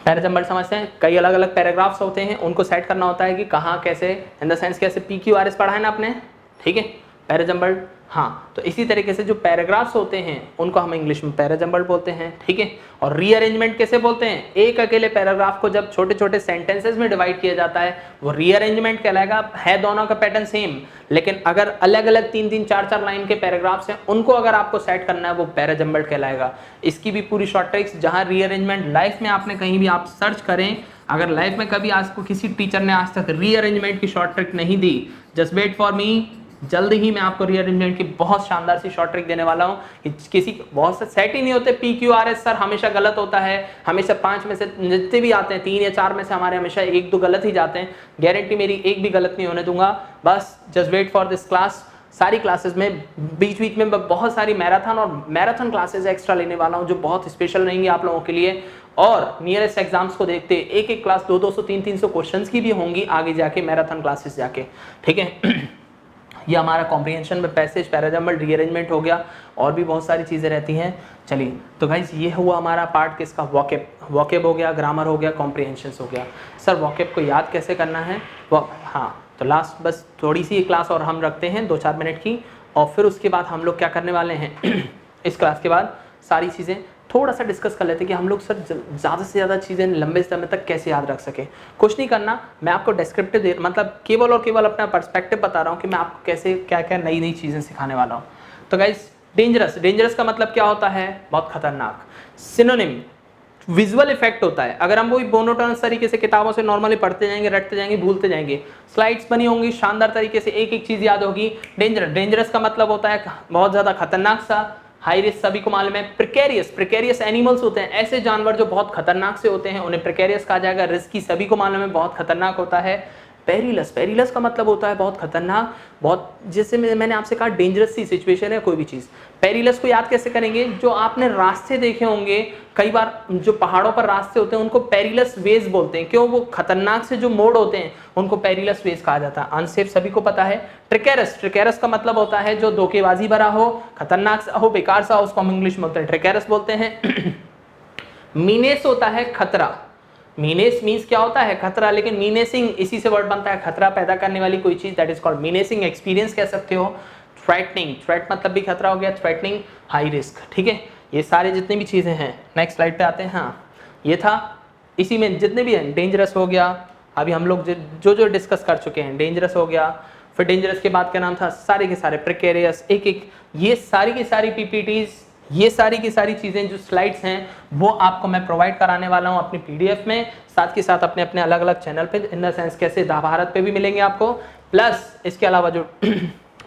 पैराजंबल्ड समझते हैं, कई अलग अलग पैराग्राफ्स होते हैं, उनको सेट करना होता है कि कहाँ कैसे, इन द सेंस कैसे PQRS पढ़ा है ना आपने, ठीक है। पैराजंबल्ड, हाँ, तो इसी तरीके से जो पैराग्राफ्स होते हैं उनको हम इंग्लिश में पैराजंबल्ड बोलते हैं, ठीक है। और रीअरेंजमेंट कैसे बोलते हैं? एक अकेले पैराग्राफ को जब छोटे छोटे सेंटेंसेस में डिवाइड किया जाता है वो रीअरेंजमेंट कहलाएगा। है दोनों का पैटर्न सेम, लेकिन अगर अलग अलग 3-3, 4-4 लाइन के पैराग्राफ्स हैं, उनको अगर आपको सेट करना है वो पैराजंबल्ड कहलाएगा। इसकी भी पूरी शॉर्ट ट्रिक्स, जहाँ रीअरेंजमेंट लाइफ में आपने कहीं भी आप सर्च करें, अगर लाइफ में कभी आज को किसी टीचर ने आज तक रीअरेंजमेंट की शॉर्ट ट्रिक नहीं दी, जस्ट वेट फॉर मी, जल्दी ही मैं आपको रीअरेंजमेंट की बहुत शानदार सी शॉर्ट ट्रिक देने वाला हूँ। किसी बहुत से सेट ही नहीं होते, PQRS सर हमेशा गलत होता है, हमेशा 5 में से जितने भी आते हैं 3 या 4 में से हमारे हमेशा 1-2 गलत ही जाते हैं। गारंटी मेरी एक भी गलत नहीं होने दूंगा। बस just wait for this class. सारी क्लासेस में बीच बीच में बहुत सारी मैराथन क्लासेस एक्स्ट्रा लेने वाला हूँ जो बहुत स्पेशल रहेंगी आप लोगों के लिए। और नियरेस्ट एग्जाम्स को देखते एक एक क्लास 200-200, 300-300 क्वेश्चंस की भी होंगी आगे जाके मैराथन क्लासेस जाके, ठीक है। ये हमारा कॉम्प्रिहेंशन में पैसेज, पैराजंबल्ड, रीअरेंजमेंट हो गया, और भी बहुत सारी चीज़ें रहती हैं। चलिए तो गाइज ये हुआ हमारा पार्ट किसका? वॉकेब। वॉकेब हो गया, ग्रामर हो गया, कॉम्प्रिहेंशंस हो गया। सर वॉकेब को याद कैसे करना है? हाँ, तो लास्ट बस थोड़ी सी क्लास और हम रखते हैं 2-4 मिनट की, और फिर उसके बाद हम लोग क्या करने वाले हैं इस क्लास के बाद सारी चीज़ें थोड़ा सा डिस्कस कर लेते हैं कि हम लोग सर ज़्यादा से ज़्यादा चीज़ें लंबे समय तक कैसे याद रख सकें। कुछ नहीं करना, मैं आपको डिस्क्रिप्टिव मतलब केवल और केवल अपना पर्सपेक्टिव बता रहा हूँ कि मैं आपको कैसे क्या क्या नई नई चीज़ें सिखाने वाला हूँ। तो गाइस डेंजरस, डेंजरस का मतलब क्या होता है? बहुत खतरनाक। सिनोनिम विजुअल इफेक्ट होता है। अगर हम वही मोनोटोनस तरीके से किताबों से नॉर्मली पढ़ते जाएंगे, रटते जाएंगे, भूलते जाएंगे, स्लाइड्स बनी होंगी, शानदार तरीके से एक एक चीज याद होगी। डेंजरस, डेंजरस का मतलब होता है बहुत ज्यादा खतरनाक सा। हाई रिस्क सभी को मालूम है। प्रिकेरियस, प्रिकेरियस एनिमल्स होते हैं, ऐसे जानवर जो बहुत खतरनाक से होते हैं, उन्हें प्रिकेरियस कहा जाएगा। रिस्की सभी को मालूम है बहुत खतरनाक होता है। पेरिलस, पेरिलस का मतलब होता है बहुत खतरनाक, बहुत, जैसे मैंने आपसे कहा डेंजरस सी सिचुएशन है कोई भी चीज़। पेरिलस को याद कैसे करेंगे? जो आपने रास्ते देखे होंगे, कई बार जो पहाड़ों पर रास्ते होते हैं उनको पेरिलस वेज बोलते हैं। क्यों? वो खतरनाक से जो मोड़ होते हैं उनको पेरिलस वेज कहा जाता है। अनसेफ सभी को पता है। ट्रिकेरस, ट्रिकेरस का मतलब होता है जो धोखेबाजी भरा हो, खतरनाक सा हो, बेकार सा हो, उसको हम इंग्लिश में बोलते हैं ट्रिकेरस बोलते हैं। मीनेस होता है खतरा। मीनेस मीन्स क्या होता है? खतरा। लेकिन मीनेसिंग इसी से वर्ड बनता है, खतरा पैदा करने वाली कोई चीज, दैट इज कॉल्ड मीनेसिंग। एक्सपीरियंस कह सकते हो। थ्रेटनिंग, थ्रेट मतलब भी खतरा हो गया, थ्रेटनिंग, हाई रिस्क। ठीक है, ये सारे जितनी भी चीजें हैं। नेक्स्ट स्लाइड पे आते हैं। हाँ, ये था, इसी में जितने भी हैं। डेंजरस हो गया, अभी हम लोग जो जो डिस्कस कर चुके हैं। डेंजरस हो गया, फिर डेंजरस के बाद क्या नाम था? सारे के सारे प्रिकेरियस, एक एक, ये सारी की सारी पीपीटीज, ये सारी की सारी चीज़ें जो स्लाइड्स हैं वो आपको मैं प्रोवाइड कराने वाला हूँ अपनी पीडीएफ में, साथ के साथ अपने अपने अलग अलग चैनल पे। इन द सेंस कैसे दा भारत पे भी मिलेंगे आपको, प्लस इसके अलावा जो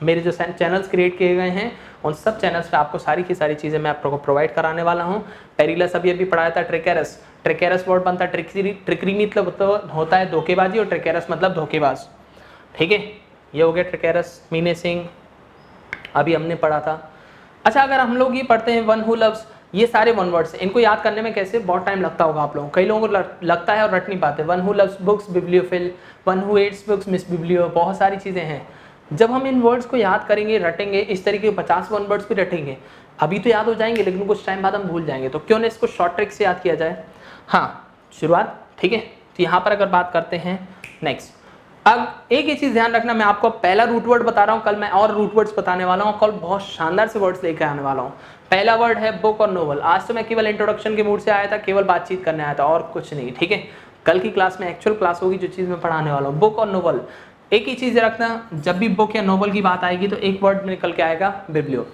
मेरे जो चैनल्स क्रिएट किए गए हैं उन सब चैनल्स पे आपको सारी की सारी चीज़ें मैं आपको प्रोवाइड कराने वाला हूँ। पेरिलस अभी पढ़ाया था। ट्रिकेरस, ट्रिकेरस वर्ड बनता है ट्रिकरी, ट्रिकरी मतलब होता है धोखेबाजी, और ट्रिकेरस मतलब धोखेबाज। ठीक है, ये हो गया ट्रिकेरस। मीनेसिंग अभी हमने पढ़ा था। अच्छा, अगर हम लोग ये पढ़ते हैं वन हु लव्स, ये सारे वन वर्ड्स, इनको याद करने में कैसे बहुत टाइम लगता होगा आप लोगों को, कई लोगों को लगता है और रट नहीं पाते। One who loves books bibliophile, one who eats books miss biblio, बहुत सारी चीज़ें हैं। जब हम इन वर्ड्स को याद करेंगे, रटेंगे, इस तरीके के 50 वन वर्ड्स भी रटेंगे, अभी तो याद हो जाएंगे लेकिन कुछ टाइम बाद हम भूल जाएंगे। तो क्यों ना इसको शॉर्ट ट्रिक से याद किया जाए। हाँ, शुरुआत। ठीक है, तो यहाँ पर अगर बात करते हैं नेक्स्ट, अब एक ही चीज ध्यान रखना, मैं आपको पहला रूट वर्ड बता रहा हूँ, कल मैं और रूट वर्ड्स बताने वाला हूँ, कल बहुत शानदार से वर्ड्स लेकर आने वाला हूँ। पहला वर्ड है बुक और नोवेल। आज तो मैं केवल इंट्रोडक्शन के मूड से आया था, केवल बातचीत करने आया था और कुछ नहीं। ठीक है, कल की क्लास में एक्चुअल क्लास होगी, जो चीज मैं पढ़ाने वाला हूँ। बुक और नोवेल, एक ही चीज रखना, जब भी बुक या नोवेल की बात आएगी तो एक वर्ड निकल के आएगा बिब्लियो।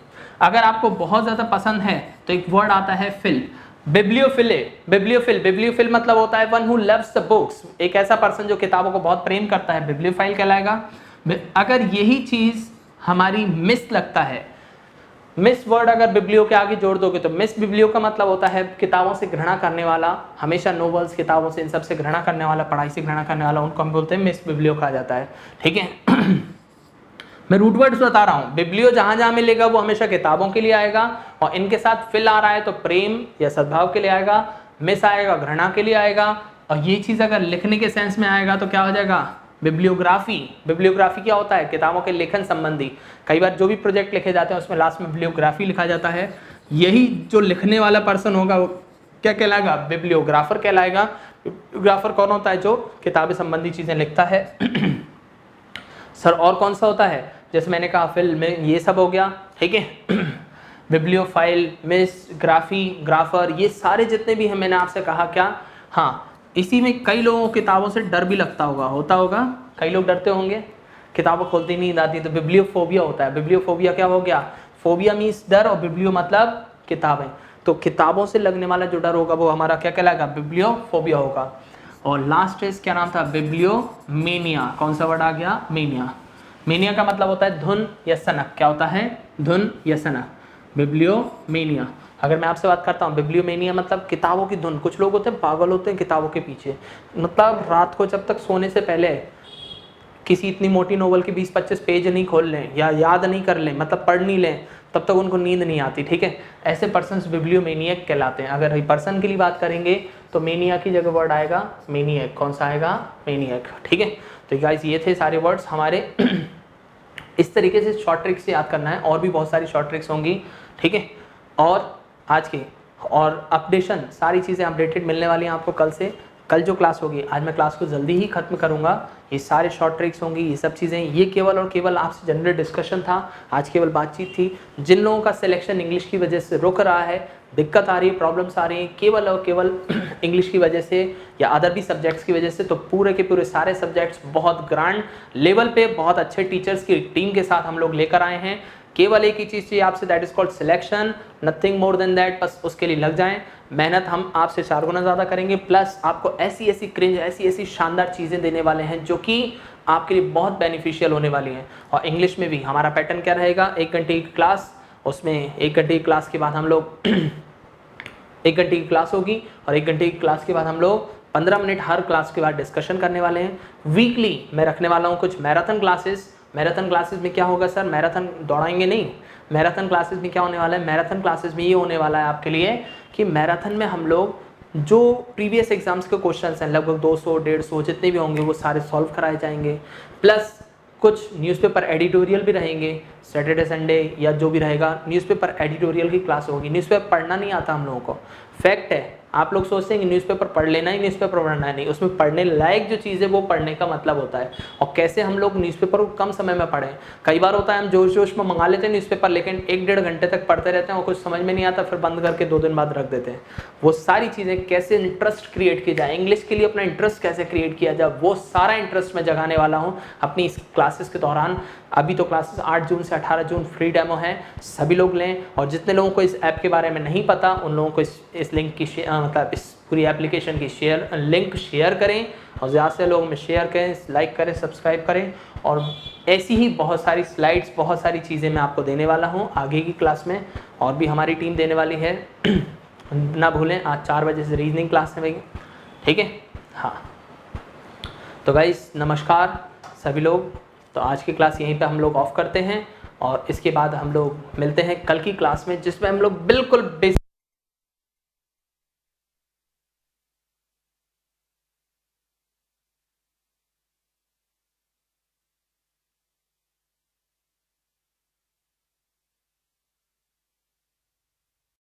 अगर आपको बहुत ज्यादा पसंद है तो एक वर्ड आता है फिल, बिब्लियोफिले, बिब्लियोफिल। बिब्लियोफिल मतलब होता है one who loves the books, एक ऐसा पर्सन जो किताबों को बहुत प्रेम करता है, बिब्लियोफाइल कहलाएगा। अगर यही चीज हमारी मिस लगता है, मिस वर्ड अगर बिब्लियो के आगे जोड़ दोगे तो मिस बिब्लियो का मतलब होता है किताबों से घृणा करने वाला, हमेशा नोवेल्स, किताबों से, इन सब से घृणा करने वाला, पढ़ाई से घृणा करने वाला, उनको हम बोलते हैं मिस बिब्लियो कहा जाता है। ठीक है, मैं रूट वर्ड्स बता रहा हूँ। बिब्लियो जहां जहां मिलेगा वो हमेशा किताबों के लिए आएगा, और इनके साथ फिल आ रहा है तो प्रेम या सद्भाव के लिए आएगा, मिस आएगा घृणा के लिए आएगा, और ये चीज अगर लिखने के सेंस में आएगा तो क्या हो जाएगा? बिब्लियोग्राफी। बिब्लियोग्राफी क्या होता है? किताबों के लेखन संबंधी। कई बार जो भी प्रोजेक्ट लिखे जाते हैं उसमें लास्ट में बिब्लियोग्राफी लिखा जाता है। यही जो लिखने वाला पर्सन होगा वो क्या कहलाएगा? बिब्लियोग्राफर कहलाएगा। बिब्लियोग्राफर कौन होता है? जो किताबें संबंधी चीजें लिखता है। सर और कौन सा होता है? जैसे मैंने कहा फिल्म में ये सब हो गया। ठीक है, बिब्लियोफाइल, मिस, ग्राफी, ग्राफर, ये सारे जितने भी हैं मैंने आपसे कहा क्या? हाँ, इसी में कई लोगों को किताबों से डर भी लगता होगा, होता होगा, कई लोग डरते होंगे, किताबें खोलती नींद आती, तो बिब्लियोफोबिया होता है। बिब्लियोफोबिया क्या हो गया? फोबिया मीन्स डर और बिब्लियो मतलब किताबें, तो किताबों से लगने वाला जो डर होगा वो हमारा क्या कहलाएगा? बिब्लियोफोबिया होगा। और लास्ट इज क्या नाम था? बिब्लियोमेनिया। कौन सा वर्ड आ गया? मेनिया। मेनिया का मतलब होता है धुन या सनक। क्या होता है? धुन या सनक, बिब्लियोमेनिया। अगर मैं आपसे बात करता हूँ बिब्लियोमेनिया मतलब किताबों की धुन। कुछ लोग होते हैं पागल होते हैं किताबों के पीछे, मतलब रात को जब तक सोने से पहले किसी इतनी मोटी नोवेल के 20-25 पेज नहीं खोल लें या याद नहीं कर लें, मतलब पढ़ नहीं लें, तब तक उनको नींद नहीं आती। ठीक है, ऐसे पर्सन्स बिब्लियोमेनियक कहलाते हैं। अगर पर्सन के लिए बात करेंगे तो मेनिया की जगह वर्ड आएगा मेनियक। कौन सा आएगा? मेनियक। ठीक है, तो गाइस ये थे सारे वर्ड्स हमारे। इस तरीके से शॉर्ट ट्रिक से याद करना है, और भी बहुत सारी शॉर्ट ट्रिक्स होंगी। ठीक है, और आज के और अपडेशन, सारी चीज़ें अपडेटेड मिलने वाली हैं आपको कल से। कल जो क्लास होगी, आज मैं क्लास को जल्दी ही खत्म करूंगा। ये सारे शॉर्ट ट्रिक्स होंगी, ये सब चीज़ें, ये केवल और केवल आपसे जनरल डिस्कशन था, आज केवल बातचीत थी। जिन लोगों का सिलेक्शन इंग्लिश की वजह से रुक रहा है, दिक्कत आ रही है, प्रॉब्लम्स आ रही हैं केवल और केवल इंग्लिश की वजह से या अदर भी सब्जेक्ट्स की वजह से, तो पूरे के पूरे सारे सब्जेक्ट्स बहुत ग्रांड लेवल पे बहुत अच्छे टीचर्स की टीम के साथ हम लोग लेकर आए हैं। केवल एक ही चीज़ चाहिए आपसे, that is called selection, nothing more than that. बस उसके लिए लग जाएं, मेहनत हम आपसे 4 गुना ज़्यादा करेंगे, प्लस आपको ऐसी ऐसी क्रिंज, ऐसी ऐसी शानदार चीज़ें देने वाले हैं जो कि आपके लिए बहुत बेनिफिशियल होने वाली हैं। और इंग्लिश में भी हमारा पैटर्न क्या रहेगा, 1 घंटे की क्लास, उसमें 1 घंटे की क्लास के बाद हम लोग 1 घंटे की क्लास होगी और 1 घंटे की क्लास के बाद हम लोग 15 मिनट हर क्लास के बाद डिस्कशन करने वाले हैं। वीकली मैं रखने वाला हूँ कुछ मैराथन क्लासेस। मैराथन क्लासेस में क्या होगा सर, मैराथन दौड़ाएंगे नहीं, मैराथन क्लासेस में क्या होने वाला है, मैराथन क्लासेस में ये होने वाला है आपके लिए कि मैराथन में हम लोग जो प्रीवियस एग्जाम्स के क्वेश्चंस हैं लगभग 200 150 जितने भी होंगे वो सारे सॉल्व कराए जाएंगे, प्लस कुछ न्यूज़पेपर एडिटोरियल भी रहेंगे सैटरडे संडे या जो भी रहेगा, न्यूज़पेपर एडिटोरियल की क्लास होगी। न्यूज़पेपर पढ़ना नहीं आता हम लोगों को, फैक्ट है। आप लोग सोचते हैं कि न्यूज़पेपर पढ़ लेना ही न्यूज़पेपर पढ़ना है, नहीं, उसमें पढ़ने लायक जो चीज़ है वो पढ़ने का मतलब होता है। और कैसे हम लोग न्यूज़पेपर को कम समय में पढ़ें, कई बार होता है हम जोश जोश में मंगा लेते हैं न्यूज़पेपर, लेकिन 1-1.5 घंटे तक पढ़ते रहते हैं और कुछ समझ में नहीं आता, फिर बंद करके 2 दिन बाद रख देते हैं। वो सारी चीज़ें कैसे इंटरेस्ट क्रिएट किया जाए, इंग्लिश के लिए अपना इंटरेस्ट कैसे क्रिएट किया जाए, वो सारा इंटरेस्ट मैं जगाने वाला हूँ अपनी इस क्लासेस के दौरान। अभी तो क्लासेस 8 जून से 18 जून फ्री डेमो है, सभी लोग लें। और जितने लोगों को इस ऐप के बारे में नहीं पता उन लोगों को इस लिंक की मतलब इस पूरी एप्लीकेशन की लिंक शेयर करें और ज़्यादा से लोगों में शेयर करें, लाइक करें, सब्सक्राइब करें। और ऐसी ही बहुत सारी स्लाइड्स, बहुत सारी चीज़ें मैं आपको देने वाला हूँ आगे की क्लास में, और भी हमारी टीम देने वाली है। ना भूलें आज 4 बजे से रीजनिंग क्लास है भाई, ठीक है। हाँ तो गाइस नमस्कार सभी लोग, तो आज की क्लास यहीं पे हम लोग ऑफ करते हैं और इसके बाद हम लोग मिलते हैं कल की क्लास में जिसमें हम लोग बिल्कुल